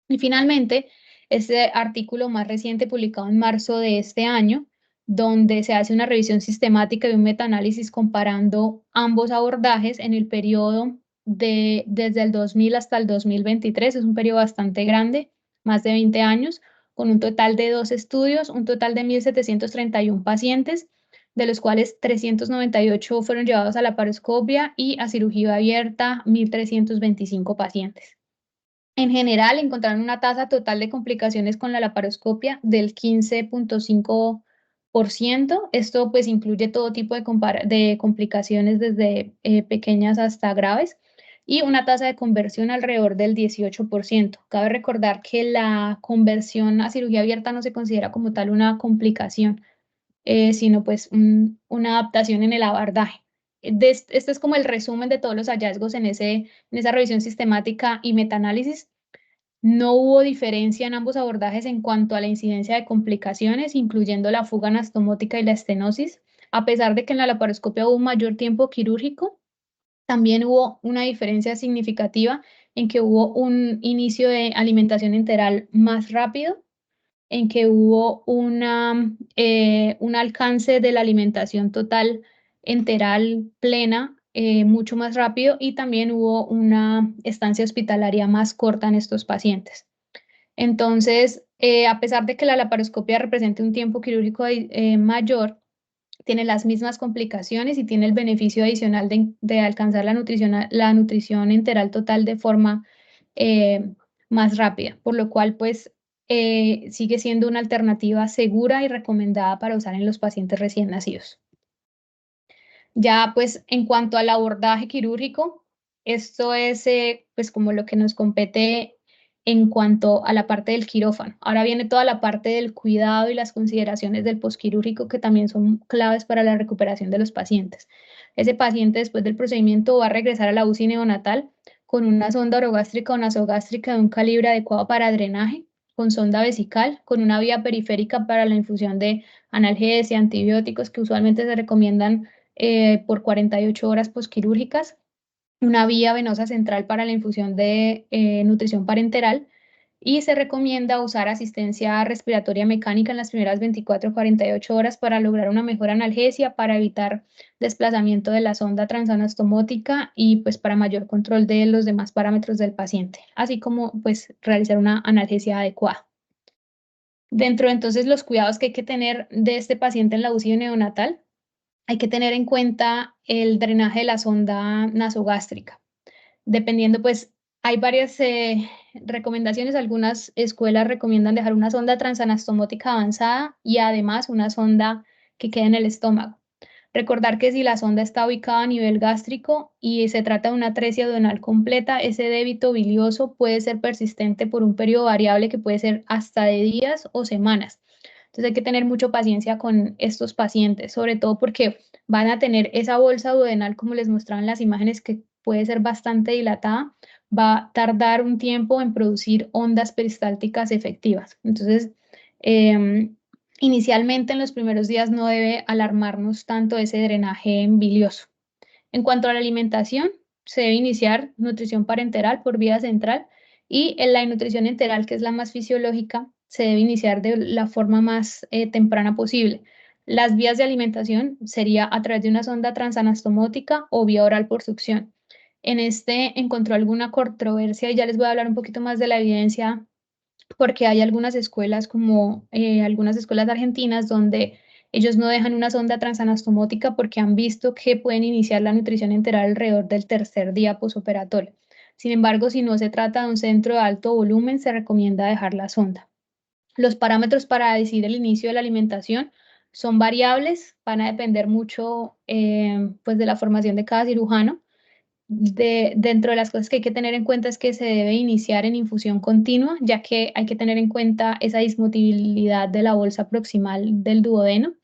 Y finalmente, este artículo más reciente publicado en marzo de este año, donde se hace una revisión sistemática y un metaanálisis comparando ambos abordajes en el periodo desde el 2000 hasta el 2023, es un periodo bastante grande, más de 20 años, con un total de 2 estudios, un total de 1.731 pacientes, de los cuales 398 fueron llevados a la laparoscopia y a cirugía abierta 1.325 pacientes. En general, encontraron una tasa total de complicaciones con la laparoscopia del 15.5%. Esto pues incluye todo tipo de complicaciones desde pequeñas hasta graves y una tasa de conversión alrededor del 18%. Cabe recordar que la conversión a cirugía abierta no se considera como tal una complicación, sino pues una adaptación en el abordaje. Este es como el resumen de todos los hallazgos en esa revisión sistemática y metaanálisis. No hubo diferencia en ambos abordajes en cuanto a la incidencia de complicaciones, incluyendo la fuga anastomótica y la estenosis. A pesar de que en la laparoscopia hubo un mayor tiempo quirúrgico, también hubo una diferencia significativa en que hubo un inicio de alimentación enteral más rápido, en que hubo un alcance de la alimentación total enteral plena mucho más rápido y también hubo una estancia hospitalaria más corta en estos pacientes. Entonces, a pesar de que la laparoscopia represente un tiempo quirúrgico mayor, tiene las mismas complicaciones y tiene el beneficio adicional de alcanzar la nutrición enteral total de forma eh, más rápida, por lo cual pues sigue siendo una alternativa segura y recomendada para usar en los pacientes recién nacidos. Ya pues en cuanto al abordaje quirúrgico, esto es pues como lo que nos compete en cuanto a la parte del quirófano. Ahora viene toda la parte del cuidado y las consideraciones del posquirúrgico que también son claves para la recuperación de los pacientes. Ese paciente después del procedimiento va a regresar a la UCI neonatal con una sonda orogástrica o nasogástrica de un calibre adecuado para drenaje, con sonda vesical, con una vía periférica para la infusión de analgesia, antibióticos que usualmente se recomiendan por 48 horas posquirúrgicas, una vía venosa central para la infusión de nutrición parenteral y se recomienda usar asistencia respiratoria mecánica en las primeras 24 o 48 horas para lograr una mejor analgesia, para evitar desplazamiento de la sonda transanastomótica y pues para mayor control de los demás parámetros del paciente, así como pues realizar una analgesia adecuada. Dentro de entonces los cuidados que hay que tener de este paciente en la UCI neonatal, hay que tener en cuenta el drenaje de la sonda nasogástrica. Dependiendo, pues, hay varias recomendaciones. Algunas escuelas recomiendan dejar una sonda transanastomótica avanzada y además una sonda que quede en el estómago. Recordar que si la sonda está ubicada a nivel gástrico y se trata de una atresia duodenal completa, ese débito bilioso puede ser persistente por un periodo variable que puede ser hasta de días o semanas. Entonces hay que tener mucha paciencia con estos pacientes, sobre todo porque van a tener esa bolsa duodenal, como les mostraban las imágenes, que puede ser bastante dilatada, va a tardar un tiempo en producir ondas peristálticas efectivas. Entonces, inicialmente en los primeros días no debe alarmarnos tanto ese drenaje bilioso. En cuanto a la alimentación, se debe iniciar nutrición parenteral por vía central y en la nutrición enteral, que es la más fisiológica, se debe iniciar de la forma más temprana posible. Las vías de alimentación sería a través de una sonda transanastomótica o vía oral por succión. En este encontró alguna controversia y ya les voy a hablar un poquito más de la evidencia porque hay algunas escuelas como algunas escuelas argentinas donde ellos no dejan una sonda transanastomótica porque han visto que pueden iniciar la nutrición enteral alrededor del tercer día posoperatorio. Sin embargo, si no se trata de un centro de alto volumen, se recomienda dejar la sonda. Los parámetros para decidir el inicio de la alimentación son variables, van a depender mucho pues de la formación de cada cirujano. Dentro de las cosas que hay que tener en cuenta es que se debe iniciar en infusión continua, ya que hay que tener en cuenta esa dismotilidad de la bolsa proximal del duodeno.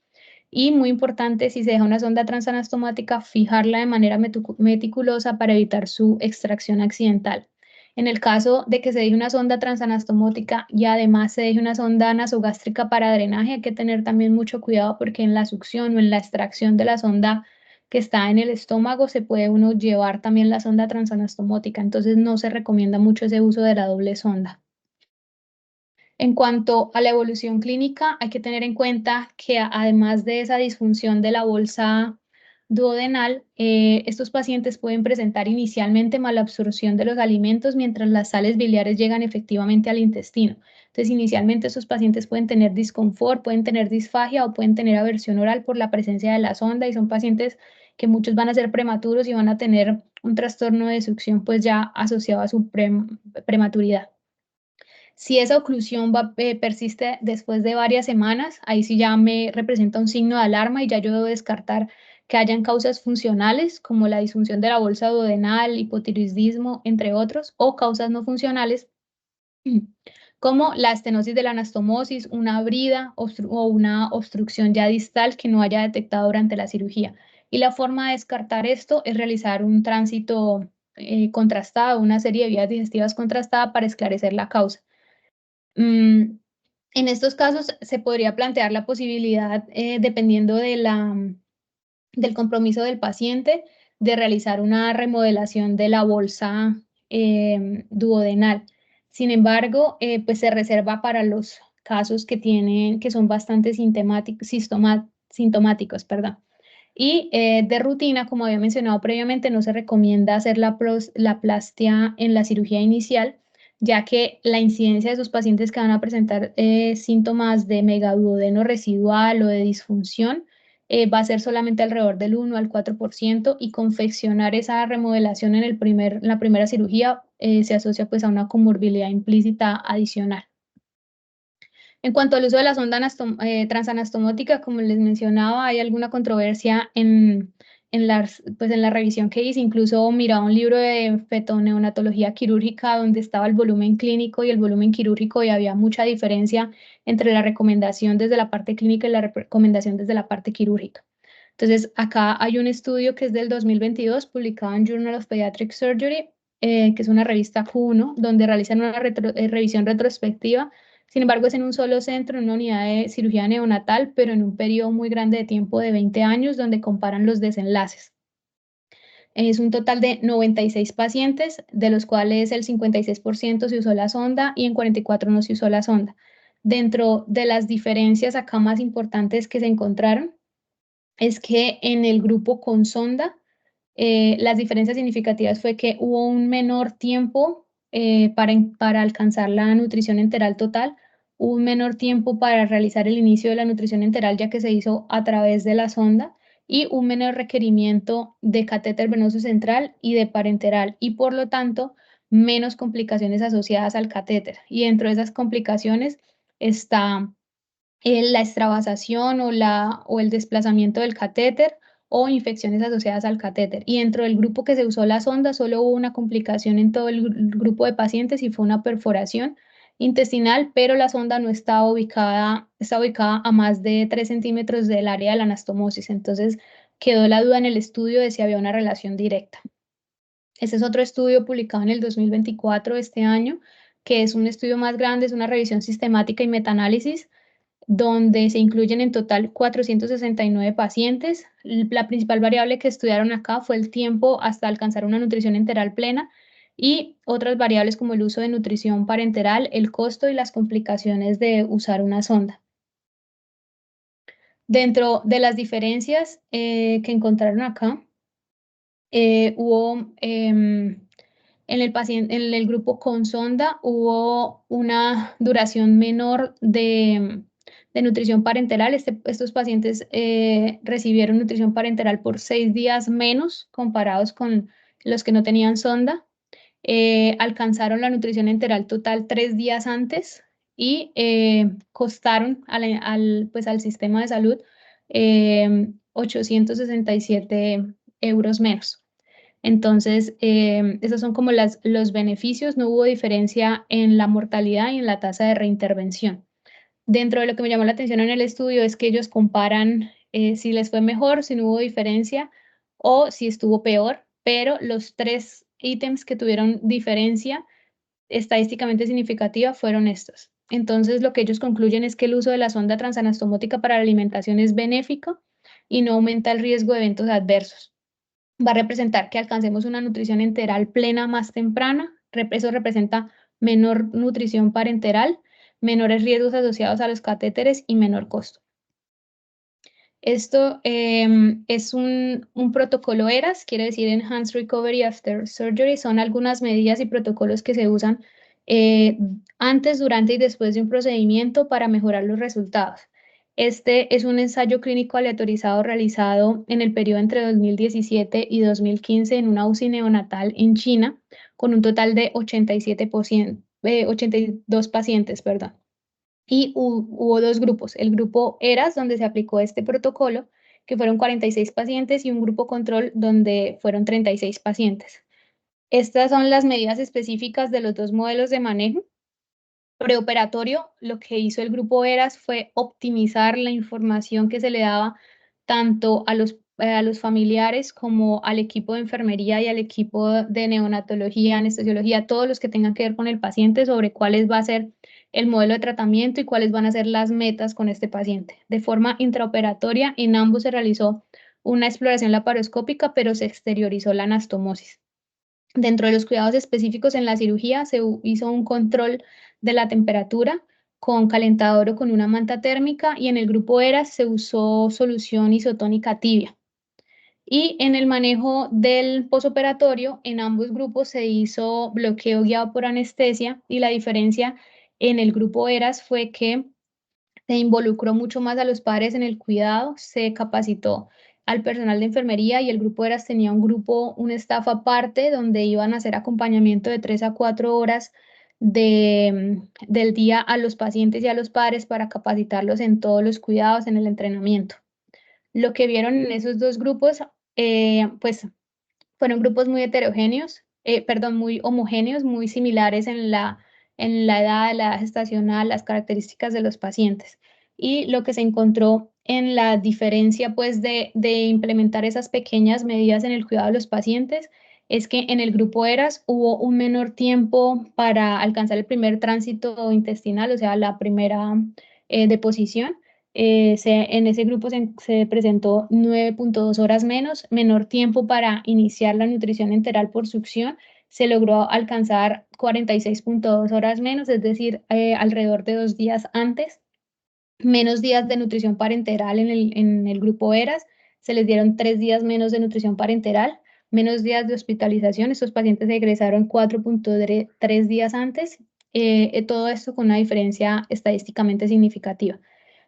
Y muy importante, si se deja una sonda transanastomática, fijarla de manera meticulosa para evitar su extracción accidental. En el caso de que se deje una sonda transanastomótica y además se deje una sonda nasogástrica para drenaje, hay que tener también mucho cuidado porque en la succión o en la extracción de la sonda que está en el estómago se puede uno llevar también la sonda transanastomótica, entonces no se recomienda mucho ese uso de la doble sonda. En cuanto a la evolución clínica, hay que tener en cuenta que además de esa disfunción de la bolsa duodenal, estos pacientes pueden presentar inicialmente malabsorción de los alimentos mientras las sales biliares llegan efectivamente al intestino. Entonces, inicialmente estos pacientes pueden tener disconfort, pueden tener disfagia o pueden tener aversión oral por la presencia de la sonda y son pacientes que muchos van a ser prematuros y van a tener un trastorno de succión pues ya asociado a su prematuridad. Si esa oclusión persiste después de varias semanas, ahí sí ya me representa un signo de alarma y ya yo debo descartar que hayan causas funcionales como la disfunción de la bolsa duodenal, hipotiroidismo, entre otros, o causas no funcionales como la estenosis de la anastomosis, una brida o una obstrucción ya distal que no haya detectado durante la cirugía. Y la forma de descartar esto es realizar un tránsito contrastado, una serie de vías digestivas contrastada para esclarecer la causa. En estos casos se podría plantear la posibilidad, dependiendo del compromiso del paciente, de realizar una remodelación de la bolsa duodenal. Sin embargo, pues se reserva para los casos que son bastante sintomáticos, perdón. Y de rutina, como había mencionado previamente, no se recomienda hacer la plastia en la cirugía inicial, ya que la incidencia de sus pacientes que van a presentar síntomas de megaduodeno residual o de disfunción va a ser solamente alrededor del 1 al 4% y confeccionar esa remodelación en la primera cirugía se asocia pues a una comorbilidad implícita adicional. En cuanto al uso de la sonda transanastomótica, como les mencionaba, hay alguna controversia en la revisión que hice. Incluso miraba un libro de fetoneonatología quirúrgica donde estaba el volumen clínico y el volumen quirúrgico y había mucha diferencia entre la recomendación desde la parte clínica y la recomendación desde la parte quirúrgica. Entonces, acá hay un estudio que es del 2022, publicado en Journal of Pediatric Surgery, que es una revista Q1, donde realizan una revisión retrospectiva. Sin embargo, es en un solo centro, en una unidad de cirugía neonatal, pero en un periodo muy grande de tiempo de 20 años, donde comparan los desenlaces. Es un total de 96 pacientes, de los cuales el 56% se usó la sonda y en 44 no se usó la sonda. Dentro de las diferencias acá más importantes que se encontraron, es que en el grupo con sonda, las diferencias significativas fue que hubo un menor tiempo para alcanzar la nutrición enteral total, hubo un menor tiempo para realizar el inicio de la nutrición enteral ya que se hizo a través de la sonda y un menor requerimiento de catéter venoso central y de parenteral y por lo tanto menos complicaciones asociadas al catéter. Y dentro de esas complicaciones está la extravasación o el desplazamiento del catéter o infecciones asociadas al catéter. Y dentro del grupo que se usó la sonda, solo hubo una complicación en todo el grupo de pacientes y fue una perforación intestinal, pero la sonda no está ubicada a más de 3 centímetros del área de la anastomosis. Entonces quedó la duda en el estudio de si había una relación directa. Este es otro estudio publicado en el 2024, este año, que es un estudio más grande, es una revisión sistemática y metaanálisis, donde se incluyen en total 469 pacientes. La principal variable que estudiaron acá fue el tiempo hasta alcanzar una nutrición enteral plena y otras variables como el uso de nutrición parenteral, el costo y las complicaciones de usar una sonda. Dentro de las diferencias que encontraron acá, hubo en el grupo con sonda hubo una duración menor de nutrición parenteral. Estos pacientes recibieron nutrición parenteral por 6 días menos comparados con los que no tenían sonda. Alcanzaron la nutrición enteral total 3 días antes y costaron pues, al sistema de salud 867 euros menos. Entonces, esos son como los beneficios. No hubo diferencia en la mortalidad y en la tasa de reintervención. Dentro de lo que me llamó la atención en el estudio es que ellos comparan si les fue mejor, si no hubo diferencia o si estuvo peor, pero los 3 ítems que tuvieron diferencia estadísticamente significativa fueron estos. Entonces, lo que ellos concluyen es que el uso de la sonda transanastomótica para la alimentación es benéfico y no aumenta el riesgo de eventos adversos. Va a representar que alcancemos una nutrición enteral plena más temprana. Eso representa menor nutrición parenteral, menores riesgos asociados a los catéteres y menor costo. Esto es un protocolo ERAS, quiere decir Enhanced Recovery After Surgery. Son algunas medidas y protocolos que se usan antes, durante y después de un procedimiento para mejorar los resultados. Este es un ensayo clínico aleatorizado realizado en el periodo entre 2017 y 2015 en una UCI neonatal en China, con un total de 82 pacientes, perdón. Y hubo 2 grupos, el grupo ERAS, donde se aplicó este protocolo, que fueron 46 pacientes, y un grupo control, donde fueron 36 pacientes. Estas son las medidas específicas de los 2 modelos de manejo. Preoperatorio, lo que hizo el grupo ERAS fue optimizar la información que se le daba tanto a los familiares como al equipo de enfermería y al equipo de neonatología, anestesiología, todos los que tengan que ver con el paciente, sobre cuáles va a ser el modelo de tratamiento y cuáles van a ser las metas con este paciente. De forma intraoperatoria, en ambos se realizó una exploración laparoscópica, pero se exteriorizó la anastomosis. Dentro de los cuidados específicos en la cirugía se hizo un control de la temperatura con calentador o con una manta térmica, y en el grupo ERAS se usó solución isotónica tibia. Y en el manejo del posoperatorio, en ambos grupos se hizo bloqueo guiado por anestesia, y la diferencia en el grupo ERAS fue que se involucró mucho más a los padres en el cuidado, se capacitó al personal de enfermería, y el grupo ERAS tenía un staff aparte donde iban a hacer acompañamiento de 3 a 4 horas del día a los pacientes y a los padres para capacitarlos en todos los cuidados, en el entrenamiento. Lo que vieron en esos 2 grupos, pues fueron grupos muy heterogéneos, perdón, muy homogéneos, muy similares en la edad, la edad gestacional, las características de los pacientes. Y lo que se encontró en la diferencia, pues, de implementar esas pequeñas medidas en el cuidado de los pacientes es que en el grupo ERAS hubo un menor tiempo para alcanzar el primer tránsito intestinal, o sea, la primera deposición. En ese grupo se presentó 9.2 horas menos, menor tiempo para iniciar la nutrición enteral por succión. Se logró alcanzar 46.2 horas menos, es decir, alrededor de 2 días antes. Menos días de nutrición parenteral en el grupo ERAS. Se les dieron 3 días menos de nutrición parenteral, menos días de hospitalización. Estos pacientes egresaron 4.3 días antes. Todo esto con una diferencia estadísticamente significativa.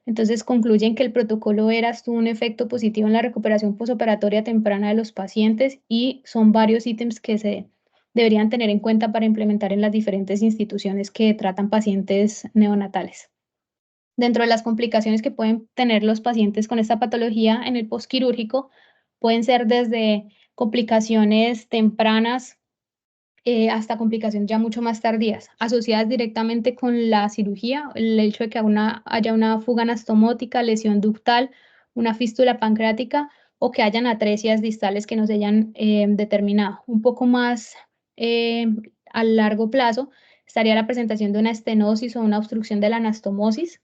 Entonces concluyen que el protocolo ERAS tuvo un efecto positivo en la recuperación posoperatoria temprana de los pacientes, y son varios ítems que se deberían tener en cuenta para implementar en las diferentes instituciones que tratan pacientes neonatales. Dentro de las complicaciones que pueden tener los pacientes con esta patología en el postquirúrgico, pueden ser desde complicaciones tempranas hasta complicaciones ya mucho más tardías, asociadas directamente con la cirugía, el hecho de que haya una fuga anastomótica, lesión ductal, una fístula pancreática o que hayan atresias distales que no se hayan determinado. Un poco más a largo plazo estaría la presentación de una estenosis o una obstrucción de la anastomosis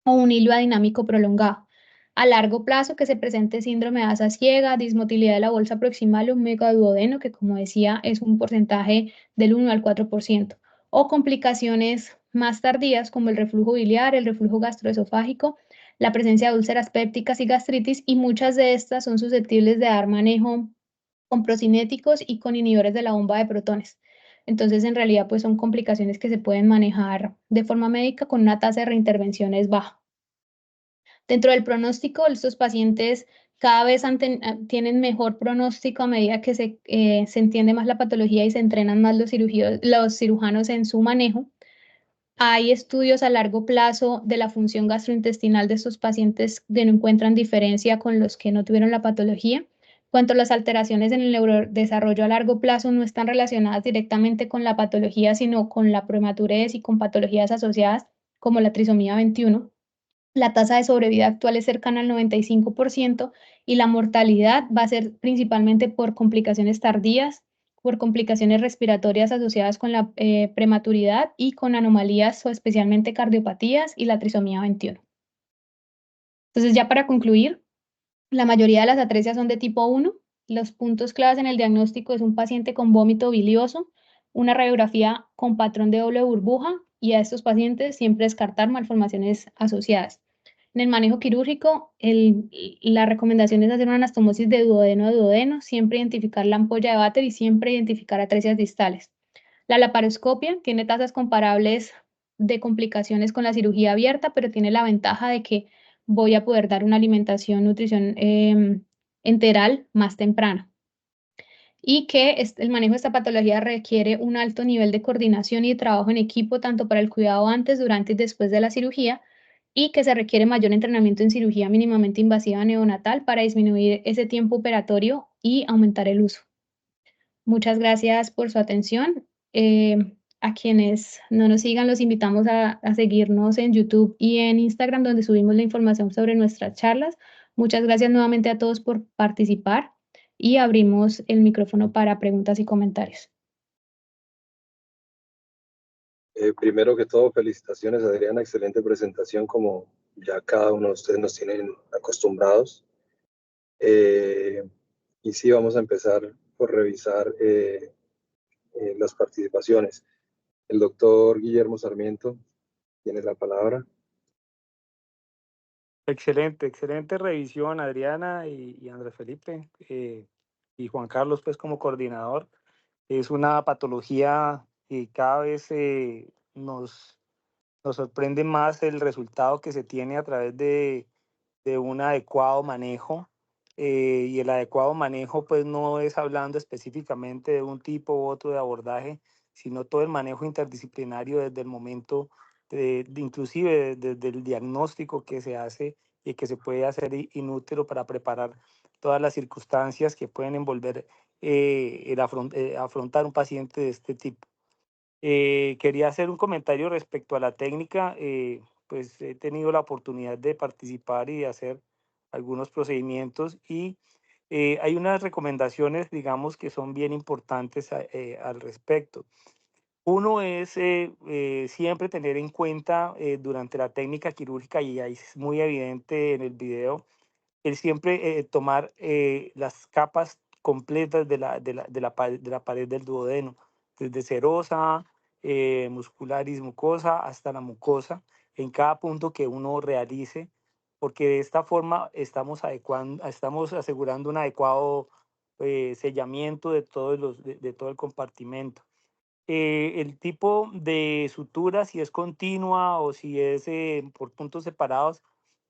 o un hilo adinámico prolongado. A largo plazo, que se presente síndrome de asa ciega, dismotilidad de la bolsa proximal o un megaduodeno, que como decía es un porcentaje del 1 al 4%, o complicaciones más tardías como el reflujo biliar, el reflujo gastroesofágico, la presencia de úlceras pépticas y gastritis, y muchas de estas son susceptibles de dar manejo con procinéticos y con inhibidores de la bomba de protones. Entonces, en realidad, pues son complicaciones que se pueden manejar de forma médica con una tasa de reintervenciones baja. Dentro del pronóstico, estos pacientes cada vez tienen mejor pronóstico a medida que se entiende más la patología y se entrenan más los cirujanos en su manejo. Hay estudios a largo plazo de la función gastrointestinal de estos pacientes que no encuentran diferencia con los que no tuvieron la patología. Cuanto a las alteraciones en el neurodesarrollo a largo plazo no están relacionadas directamente con la patología, sino con la prematurez y con patologías asociadas como la trisomía 21. La tasa de sobrevida actual es cercana al 95% y la mortalidad va a ser principalmente por complicaciones tardías, por complicaciones respiratorias asociadas con la prematuridad y con anomalías o especialmente cardiopatías y la trisomía 21. Entonces, ya para concluir, la mayoría de las atresias son de tipo 1. Los puntos claves en el diagnóstico es un paciente con vómito bilioso, una radiografía con patrón de doble burbuja y a estos pacientes siempre descartar malformaciones asociadas. En el manejo quirúrgico, la recomendación es hacer una anastomosis de duodeno a duodeno, siempre identificar la ampolla de Vater y siempre identificar atresias distales. La laparoscopia tiene tasas comparables de complicaciones con la cirugía abierta, pero tiene la ventaja de que voy a poder dar una alimentación, nutrición enteral más temprana. Y que el manejo de esta patología requiere un alto nivel de coordinación y de trabajo en equipo, tanto para el cuidado antes, durante y después de la cirugía, y que se requiere mayor entrenamiento en cirugía mínimamente invasiva neonatal para disminuir ese tiempo operatorio y aumentar el uso. Muchas gracias por su atención. A quienes no nos sigan, los invitamos a seguirnos en YouTube y en Instagram, donde subimos la información sobre nuestras charlas. Muchas gracias nuevamente a todos por participar y abrimos el micrófono para preguntas y comentarios. Primero que todo, felicitaciones, Adriana, excelente presentación como ya cada uno de ustedes nos tienen acostumbrados. Y sí, vamos a empezar por revisar las participaciones. El doctor Guillermo Sarmiento tiene la palabra. Excelente revisión, Adriana y Andrés Felipe, y Juan Carlos, pues como coordinador. Es una patología que cada vez nos sorprende más el resultado que se tiene a través de un adecuado manejo. Y el adecuado manejo pues no es hablando específicamente de un tipo u otro de abordaje, sino todo el manejo interdisciplinario desde el momento, inclusive desde el diagnóstico que se hace y que se puede hacer in útero para preparar todas las circunstancias que pueden envolver afrontar un paciente de este tipo. Quería hacer un comentario respecto a la técnica. Pues he tenido la oportunidad de participar y de hacer algunos procedimientos y hay unas recomendaciones, digamos, que son bien importantes al respecto. Uno es siempre tener en cuenta durante la técnica quirúrgica, y ahí es muy evidente en el video, el siempre tomar las capas completas de la pared del duodeno, desde serosa, muscularis mucosa hasta la mucosa, en cada punto que uno realice, porque de esta forma estamos asegurando un adecuado sellamiento de todo el compartimento. El tipo de sutura, si es continua o si es por puntos separados,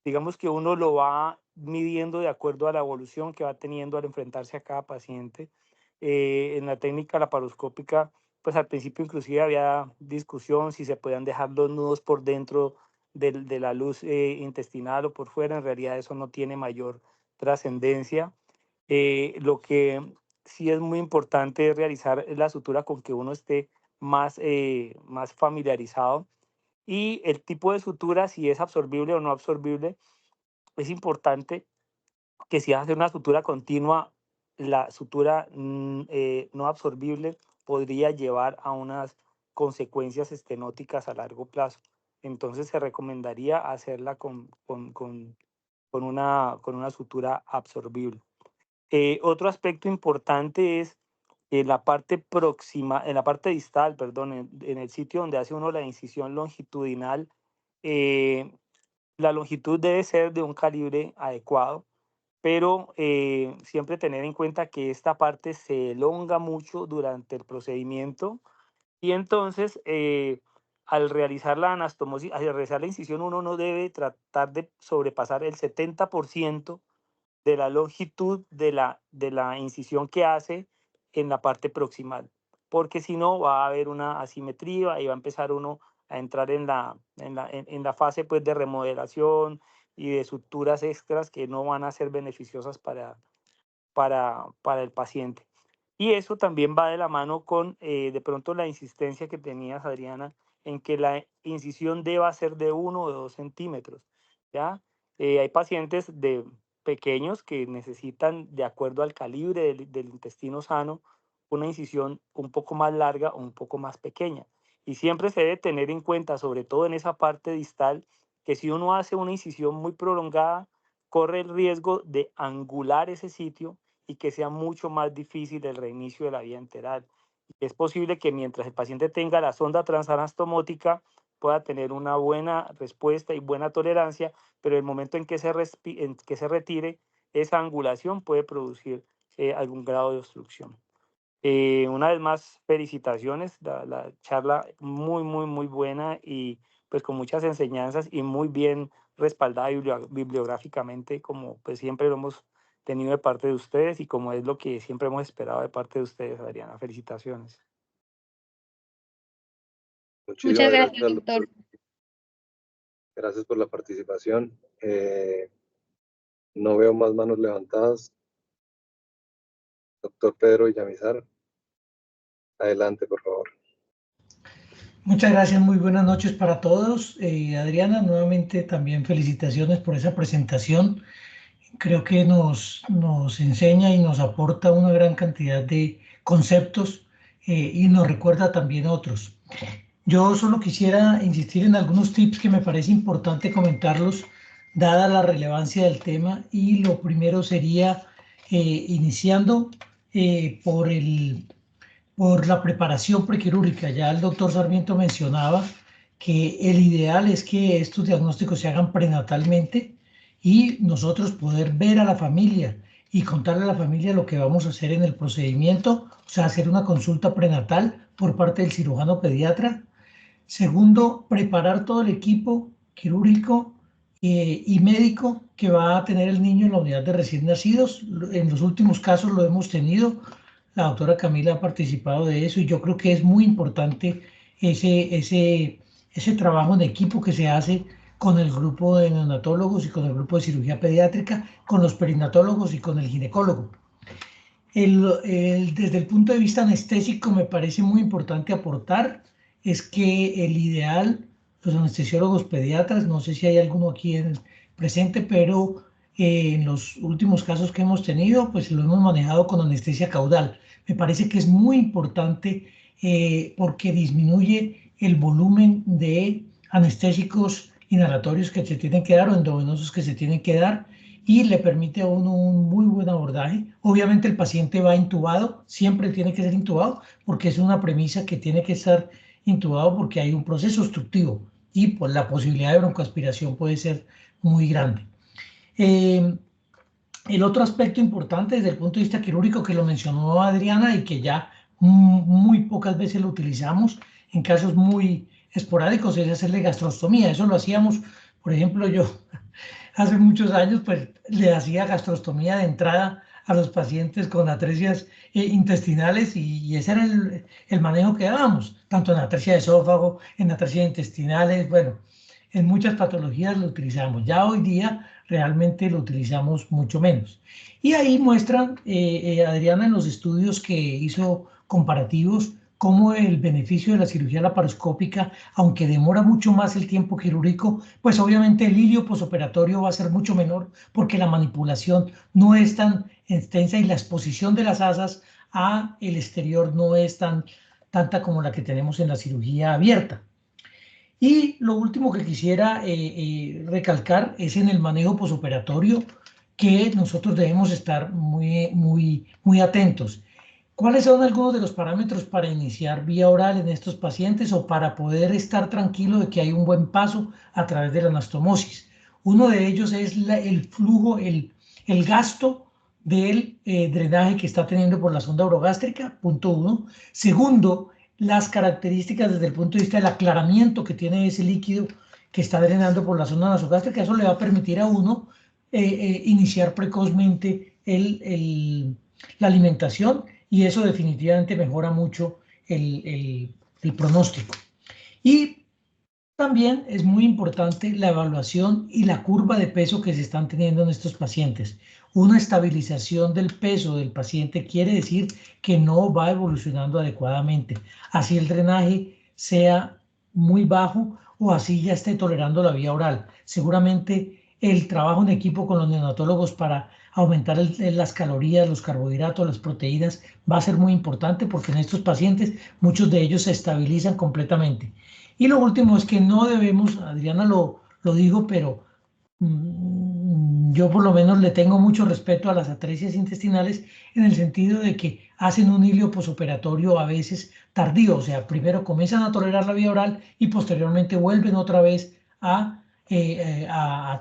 digamos que uno lo va midiendo de acuerdo a la evolución que va teniendo al enfrentarse a cada paciente. En la técnica laparoscópica, pues al principio inclusive había discusión si se podían dejar los nudos por dentro de la luz intestinal o por fuera. En realidad eso no tiene mayor trascendencia. Lo que sí es muy importante realizar la sutura con que uno esté más familiarizado, y el tipo de sutura, si es absorbible o no absorbible, es importante que si hace una sutura continua, la sutura no absorbible podría llevar a unas consecuencias estenóticas a largo plazo. Entonces se recomendaría hacerla con una sutura absorbible. Otro aspecto importante es en la parte en la parte distal, perdón, en el sitio donde hace uno la incisión longitudinal, eh, la longitud debe ser de un calibre adecuado, pero siempre tener en cuenta que esta parte se elonga mucho durante el procedimiento y entonces al realizar la anastomosis, al realizar la incisión, uno no debe tratar de sobrepasar el 70% de la longitud de la incisión que hace en la parte proximal, porque si no va a haber una asimetría y va a empezar uno a entrar en la fase pues, de remodelación y de suturas extras que no van a ser beneficiosas para el paciente. Y eso también va de la mano con de pronto la insistencia que tenías, Adriana, en que la incisión deba ser de 1 o 2 centímetros, ¿ya? Hay pacientes pequeños que necesitan, de acuerdo al calibre del intestino sano, una incisión un poco más larga o un poco más pequeña. Y siempre se debe tener en cuenta, sobre todo en esa parte distal, que si uno hace una incisión muy prolongada, corre el riesgo de angular ese sitio y que sea mucho más difícil el reinicio de la vía enteral. Es posible que mientras el paciente tenga la sonda transanastomótica pueda tener una buena respuesta y buena tolerancia, pero el momento en que se retire, esa angulación puede producir algún grado de obstrucción. Una vez más, felicitaciones, la charla muy, muy, muy buena y pues con muchas enseñanzas y muy bien respaldada bibliográficamente, como pues siempre lo hemos tenido de parte de ustedes y como es lo que siempre hemos esperado de parte de ustedes, Adriana. Felicitaciones. Muchas Muchísimas gracias, gracias, doctor. doctor. Gracias por la participación. No veo más manos levantadas. Doctor Pedro Villamizar, adelante, por favor. Muchas gracias, muy buenas noches para todos. Adriana, nuevamente también felicitaciones por esa presentación. Creo que nos enseña y nos aporta una gran cantidad de conceptos y nos recuerda también otros. Yo solo quisiera insistir en algunos tips que me parece importante comentarlos, dada la relevancia del tema, y lo primero sería iniciando por la preparación prequirúrgica. Ya el doctor Sarmiento mencionaba que el ideal es que estos diagnósticos se hagan prenatalmente y nosotros poder ver a la familia y contarle a la familia lo que vamos a hacer en el procedimiento, o sea, hacer una consulta prenatal por parte del cirujano pediatra. Segundo, preparar todo el equipo quirúrgico y médico que va a tener el niño en la unidad de recién nacidos. En los últimos casos lo hemos tenido. La doctora Camila ha participado de eso y yo creo que es muy importante ese trabajo en equipo que se hace con el grupo de neonatólogos y con el grupo de cirugía pediátrica, con los perinatólogos y con el ginecólogo. Desde el punto de vista anestésico me parece muy importante aportar es que el ideal, los anestesiólogos pediatras, no sé si hay alguno aquí presente, pero en los últimos casos que hemos tenido, pues lo hemos manejado con anestesia caudal. Me parece que es muy importante porque disminuye el volumen de anestésicos inhalatorios que se tienen que dar o endovenosos que se tienen que dar y le permite a uno un muy buen abordaje. Obviamente el paciente va intubado, siempre tiene que ser intubado porque es una premisa que tiene que estar intubado porque hay un proceso obstructivo y pues, la posibilidad de broncoaspiración puede ser muy grande. El otro aspecto importante desde el punto de vista quirúrgico que lo mencionó Adriana y que ya muy pocas veces lo utilizamos en casos muy esporádicos es hacerle gastrostomía. Eso lo hacíamos, por ejemplo, yo hace muchos años pues le hacía gastrostomía de entrada a los pacientes con atresias intestinales y ese era el manejo que dábamos, tanto en atresia de esófago, en atresia intestinales, bueno, en muchas patologías lo utilizamos. Ya hoy día realmente lo utilizamos mucho menos. Y ahí muestran, Adriana, en los estudios que hizo comparativos, cómo el beneficio de la cirugía laparoscópica, aunque demora mucho más el tiempo quirúrgico, pues obviamente el hilio posoperatorio va a ser mucho menor porque la manipulación no es tan extensa y la exposición de las asas a el exterior no es tanta como la que tenemos en la cirugía abierta. Y lo último que quisiera recalcar es en el manejo posoperatorio, que nosotros debemos estar muy atentos. ¿Cuáles son algunos de los parámetros para iniciar vía oral en estos pacientes o para poder estar tranquilo de que hay un buen paso a través de la anastomosis? Uno de ellos es el flujo, el gasto del drenaje que está teniendo por la sonda orogástrica, punto uno. Segundo, las características desde el punto de vista del aclaramiento que tiene ese líquido que está drenando por la sonda nasogástrica. Eso le va a permitir a uno iniciar precozmente la alimentación, y eso definitivamente mejora mucho el pronóstico. Y también es muy importante la evaluación y la curva de peso que se están teniendo en estos pacientes. Una estabilización del peso del paciente quiere decir que no va evolucionando adecuadamente. Así el drenaje sea muy bajo o así ya esté tolerando la vía oral. Seguramente el trabajo en equipo con los neonatólogos para aumentar las calorías, los carbohidratos, las proteínas va a ser muy importante porque en estos pacientes muchos de ellos se estabilizan completamente. Y lo último es que no debemos, Adriana lo digo, pero yo por lo menos le tengo mucho respeto a las atresias intestinales en el sentido de que hacen un hilio posoperatorio a veces tardío, o sea, primero comienzan a tolerar la vía oral y posteriormente vuelven otra vez a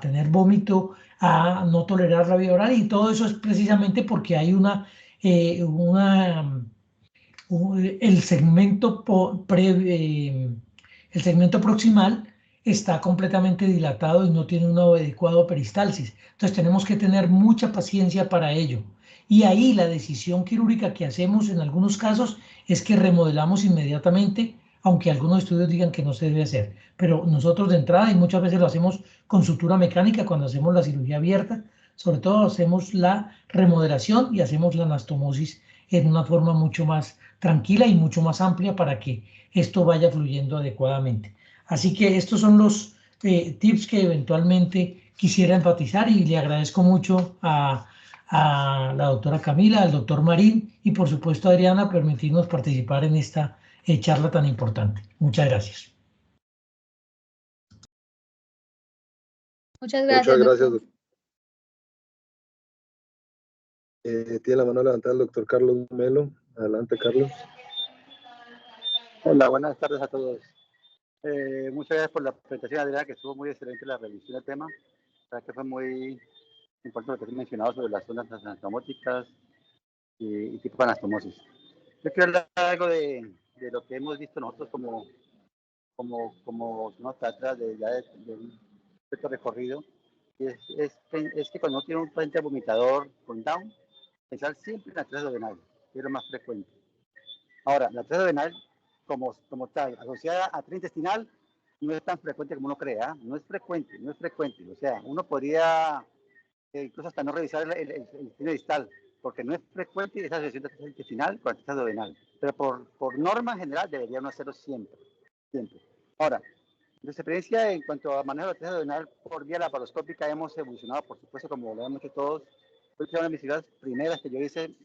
tener vómito, a no tolerar la vía oral, y todo eso es precisamente porque hay el segmento el segmento proximal está completamente dilatado y no tiene un adecuado peristalsis. Entonces tenemos que tener mucha paciencia para ello. Y ahí la decisión quirúrgica que hacemos en algunos casos es que remodelamos inmediatamente, aunque algunos estudios digan que no se debe hacer. Pero nosotros de entrada, y muchas veces lo hacemos con sutura mecánica cuando hacemos la cirugía abierta, sobre todo hacemos la remodelación y hacemos la anastomosis en una forma mucho más tranquila y mucho más amplia para que esto vaya fluyendo adecuadamente. Así que estos son los tips que eventualmente quisiera enfatizar, y le agradezco mucho a la doctora Camila, al doctor Marín y por supuesto a Adriana permitirnos participar en esta charla tan importante. Muchas gracias. Muchas gracias, doctor. Tiene la mano levantada el doctor Carlos Melo. Adelante, Carlos. Hola, buenas tardes a todos. Muchas gracias por la presentación, Adriana, que estuvo muy excelente la revisión del tema. La verdad que fue muy importante lo que has mencionado sobre las zonas anastomóticas y tipo de anastomosis. Yo quiero hablar algo de lo que hemos visto nosotros como ¿no? Atrás de un cierto recorrido. Y es que cuando uno tiene un paciente vomitador con Down, pensar siempre en la atresia duodenal, que es lo más frecuente. Ahora, la atresia duodenal, como tal, asociada a atresia intestinal, no es tan frecuente como uno cree, ¿eh? No es frecuente. O sea, uno podría incluso hasta no revisar el intestino distal, porque no es frecuente esa asociación de atresia intestinal con atresia duodenal. Pero por norma general debería uno hacerlo siempre. Ahora, nuestra experiencia en cuanto a manejo de la atresia duodenal por vía laparoscópica hemos evolucionado, por supuesto, como lo hemos hecho todos. Fue una de mis ciudades primeras que yo hice,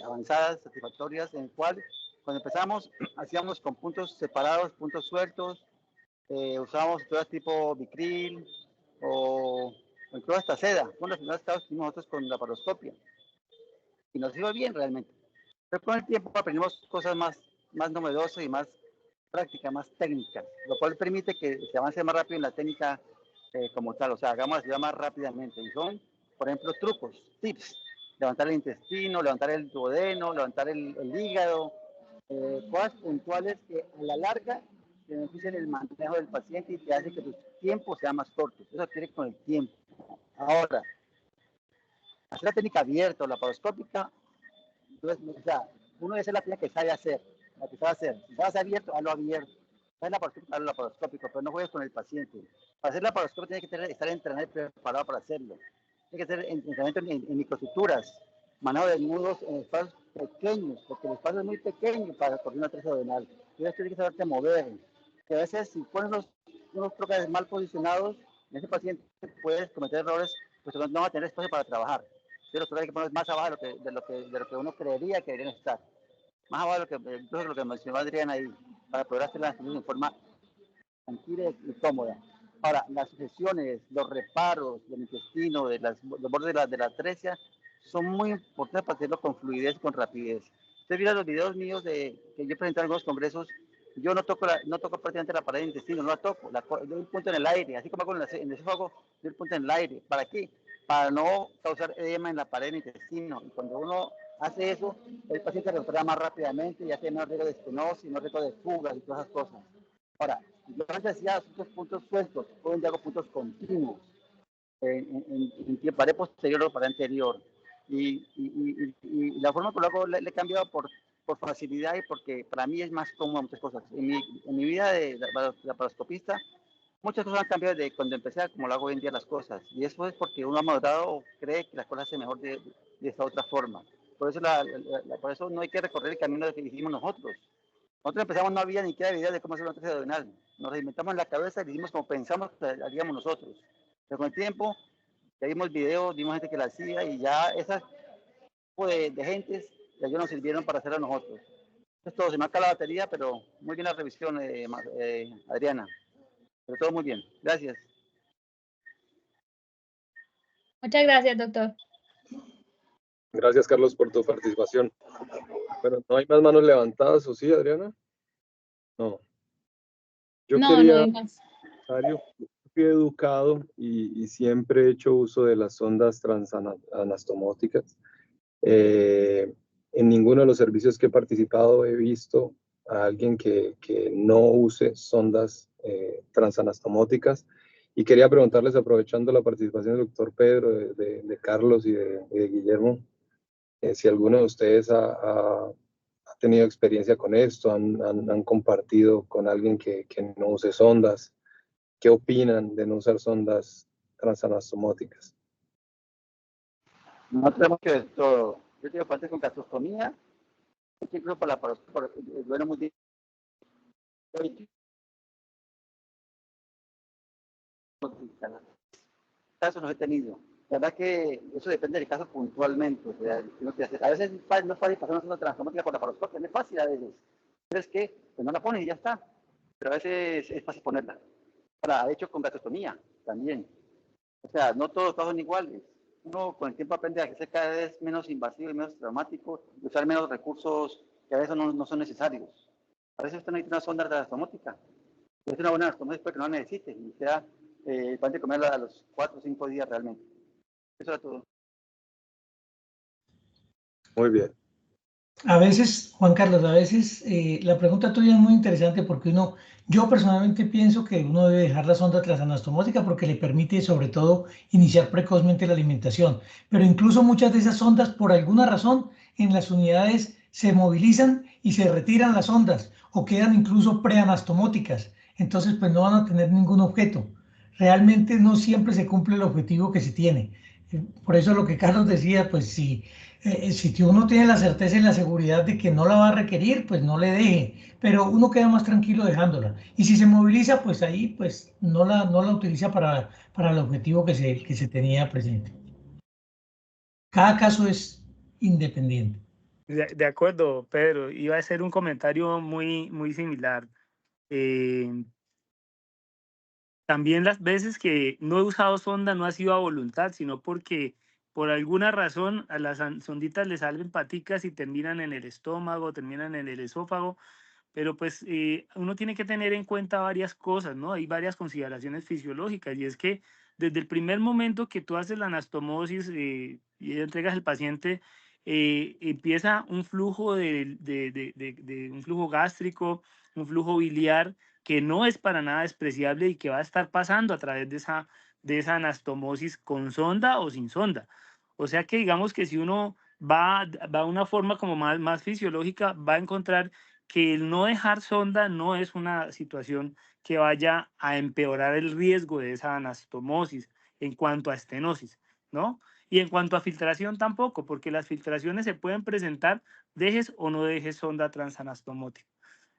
avanzadas, satisfactorias, en el cual cuando empezamos hacíamos con puntos separados, puntos sueltos, usábamos todas tipo Bicril o incluso hasta seda. Fueron los primeros casos que hicimos nosotros con la laparoscopia y nos iba bien realmente. Pero con el tiempo aprendimos cosas más novedosas y más prácticas, más técnicas, lo cual permite que se avance más rápido en la técnica como tal, o sea, hagamos la ciudad más rápidamente. Y son, por ejemplo, trucos, tips: levantar el intestino, levantar el duodeno, levantar el hígado, cosas puntuales que a la larga benefician el manejo del paciente y te hace que tus tiempos sean más cortos. Eso tiene con el tiempo. Ahora, hacer la técnica abierta o laparoscópica, entonces, o sea, uno debe hacer la técnica que sabe hacer, la que sabe hacer. Si sabe hacer abierto, hazlo abierto. Haz la laparoscópico, pero no juegues con el paciente. Para hacer la laparoscopia tiene que estar entrenado y preparado para hacerlo. Tiene que hacer entrenamiento en microsuturas, manejo de nudos en espacios pequeños, porque el espacio es muy pequeño para coordinar una abdominal. Entonces tienes que saberte mover. Que a veces si pones unos trocas mal posicionados, en ese paciente puedes cometer errores, pues no va a tener espacio para trabajar. Entonces los trocas hay que poner más abajo de lo que uno creería que deberían estar. Más abajo de lo que mencionó Adrián ahí, para poder hacer las cosas de forma tranquila y cómoda. Ahora, las sujeciones, los reparos del intestino, los bordes de la atresia, son muy importantes para hacerlo con fluidez, con rapidez. Usted mira los videos míos que yo presenté en algunos congresos, yo no toco prácticamente la pared del intestino, no la toco, doy un punto en el aire, así como hago en el esófago, doy un punto en el aire. ¿Para qué? Para no causar edema en la pared del intestino. Y cuando uno hace eso, el paciente recupera más rápidamente y hace menos riesgo de estenosis, menos riesgo de fugas y todas esas cosas. Ahora, yo antes decía estos puntos sueltos, hoy en día hago puntos continuos en pared posterior o pared anterior. Y la forma que lo hago le he cambiado por facilidad y porque para mí es más cómodo muchas cosas. En mi vida de laparoscopista, muchas cosas han cambiado desde cuando empecé a como lo hago hoy en día las cosas. Y eso es porque uno ha madurado o cree que las cosas se hacen mejor de esta otra forma. Por eso, por eso no hay que recorrer el camino que hicimos nosotros. Nosotros empezamos, no había ni siquiera idea de cómo hacer una tesis abdominal. Nos inventamos en la cabeza y hicimos como pensamos que haríamos nosotros. Pero con el tiempo, ya vimos videos, vimos gente que la hacía y ya ese tipo de gentes ya nos sirvieron para hacerlo nosotros. Esto se marca la batería, pero muy bien la revisión, Adriana. Pero todo muy bien. Gracias. Muchas gracias, doctor. Gracias, Carlos, por tu participación. Bueno, ¿no hay más manos levantadas o sí, Adriana? No. Yo No, quería, no hay más. fui educado y siempre he hecho uso de las sondas transanastomóticas. En ninguno de los servicios que he participado he visto a alguien que no use sondas transanastomóticas. Y quería preguntarles, aprovechando la participación del doctor Pedro, de Carlos y de Guillermo, si alguno de ustedes ha tenido experiencia con esto, han compartido con alguien que no use sondas. ¿Qué opinan de no usar sondas transanastomóticas? No tenemos que ver todo. Yo tengo pacientes con gastrostomía, incluso por bueno, muy bien. Casos los he tenido. La verdad que eso depende del caso puntualmente. O sea, a veces no es fácil pasar una sonda transcromótica por la laparoscopia, no es fácil a veces. Pero es que pues no la pones y ya está. Pero a veces es fácil ponerla. Ahora, de hecho, con gastrostomía también. O sea, no todos los casos son iguales. Uno con el tiempo aprende a ser cada vez menos invasivo y menos traumático, y usar menos recursos que a veces no son necesarios. A veces usted necesita una sonda anatomótica. Es una buena anatomía después que no la necesite y sea puede comerla a los 4 o 5 días realmente. Eso era todo. Muy bien. A veces, Juan Carlos, a veces la pregunta tuya es muy interesante porque yo personalmente pienso que uno debe dejar la sonda transanastomótica porque le permite sobre todo iniciar precozmente la alimentación. Pero incluso muchas de esas sondas, por alguna razón, en las unidades se movilizan y se retiran las sondas o quedan incluso preanastomóticas. Entonces, pues no van a tener ningún objeto. Realmente no siempre se cumple el objetivo que se tiene. Por eso lo que Carlos decía, pues si uno tiene la certeza y la seguridad de que no la va a requerir, pues no le deje, pero uno queda más tranquilo dejándola. Y si se moviliza, pues ahí pues no la utiliza para el objetivo que se tenía presente. Cada caso es independiente. De acuerdo, Pedro. Iba a hacer un comentario muy similar. También las veces que no he usado sonda no ha sido a voluntad, sino porque por alguna razón a las sonditas les salen paticas y terminan en el estómago, terminan en el esófago, pero pues uno tiene que tener en cuenta varias cosas, ¿no? Hay varias consideraciones fisiológicas y es que desde el primer momento que tú haces la anastomosis y entregas al paciente, empieza un flujo de un flujo gástrico, un flujo biliar que no es para nada despreciable y que va a estar pasando a través de esa anastomosis con sonda o sin sonda. O sea que digamos que si uno va a una forma como más fisiológica, va a encontrar que el no dejar sonda no es una situación que vaya a empeorar el riesgo de esa anastomosis en cuanto a estenosis. ¿no? Y en cuanto a filtración tampoco, porque las filtraciones se pueden presentar, dejes o no dejes sonda transanastomótica.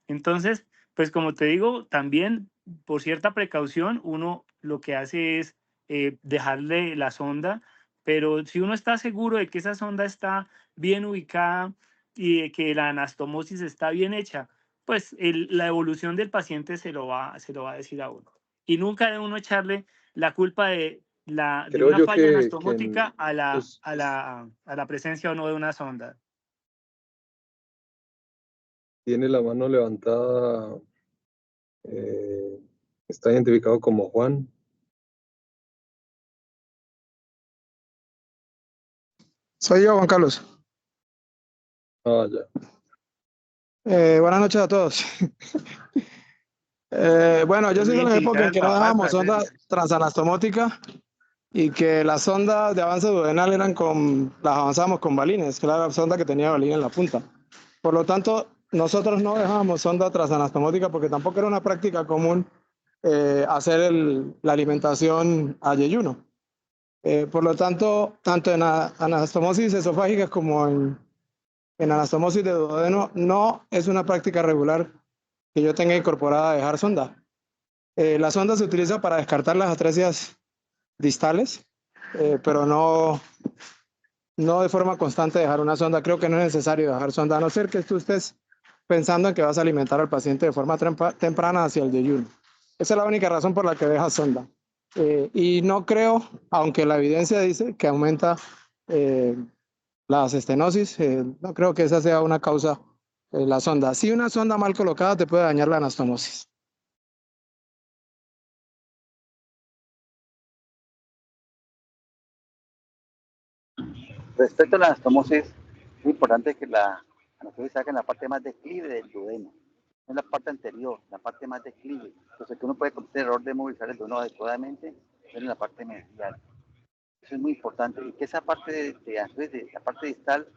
Entonces, pues como te digo, también por cierta precaución, uno lo que hace es dejarle la sonda, pero si uno está seguro de que esa sonda está bien ubicada y de que la anastomosis está bien hecha, pues la evolución del paciente se lo va a decir a uno. Y nunca debe uno echarle la culpa de Creo una yo falla que anastomótica a pues, la presencia o no de una sonda. tiene la mano levantada, está identificado como Juan. Soy yo, Juan Carlos. Ah, ya. Buenas noches a todos. Bueno, yo soy de la época en que no dejábamos sonda transanastomótica y que las sondas de avance duodenal las avanzábamos con balines, que era la sonda que tenía balín en la punta. Por lo tanto, nosotros no dejábamos sonda transanastomótica porque tampoco era una práctica común hacer la alimentación a yeyuno. Por lo tanto, tanto en anastomosis esofágica como en anastomosis de duodeno no es una práctica regular que yo tenga incorporada dejar sonda. La sonda se utiliza para descartar las atresias distales, pero no de forma constante dejar una sonda. Creo que no es necesario dejar sonda, a no ser que tú estés pensando en que vas a alimentar al paciente de forma temprana hacia el yeyuno. Esa es la única razón por la que dejas sonda. Y no creo, aunque la evidencia dice que aumenta las estenosis, no creo que esa sea una causa, la sonda. Si una sonda mal colocada te puede dañar la anastomosis. Respecto a la anastomosis, es importante que la anastomosis se haga en la parte más declive del duodeno, no en la parte anterior, la parte más declive. Entonces, que uno puede cometer el error de movilizar el duodeno adecuadamente es en la parte medial. Eso es muy importante. Y que esa parte de la parte distal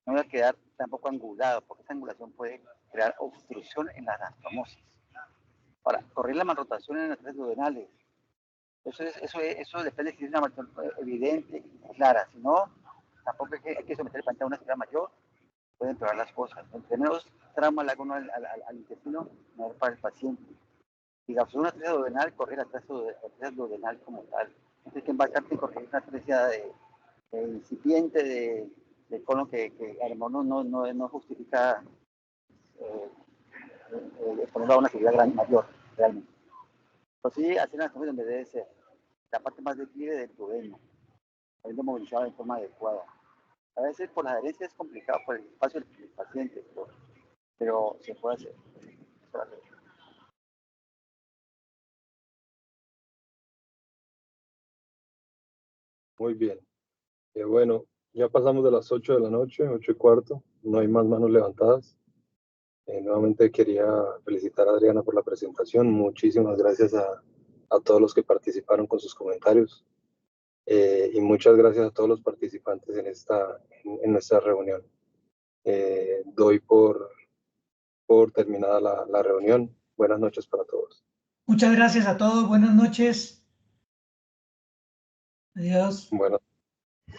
no va a quedar tampoco angulado, porque esa angulación puede crear obstrucción en la anastomosis. Ahora, correr la malrotación en las tres duodenales. Eso depende de si es una malrotación evidente y clara. Si no, tampoco hay que someter el paciente a una cirugía mayor, pueden empeorar las cosas. Entre menos trauma le haga uno al intestino, mejor para el paciente. Si la una atresia duodenal, correr la atresia duodenal como tal. Entonces, que embarcarte y correr una atresia incipiente de colon que a lo mejor no justifica ponerlo a una cirugía mayor, realmente. Pero sí, hacer la anatomía donde debe ser. La parte más declive del duodeno, habiendo movilizado de forma adecuada. A veces por la adherencia es complicado por el espacio del paciente, pero se puede hacer. Muy bien. Bueno, ya pasamos de las 8 de la noche, 8:15. No hay más manos levantadas. Nuevamente quería felicitar a Adriana por la presentación. Muchísimas gracias a todos los que participaron con sus comentarios. Y muchas gracias a todos los participantes en nuestra reunión. Doy por terminada la reunión. Buenas noches para todos. Muchas gracias a todos. Buenas noches. Adiós. Bueno.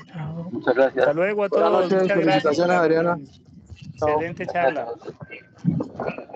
Chao. Muchas gracias. Hasta luego a Buenas todos. noches, Muchas gracias por felicitaciones, la Adriana. reunión. Excelente charla.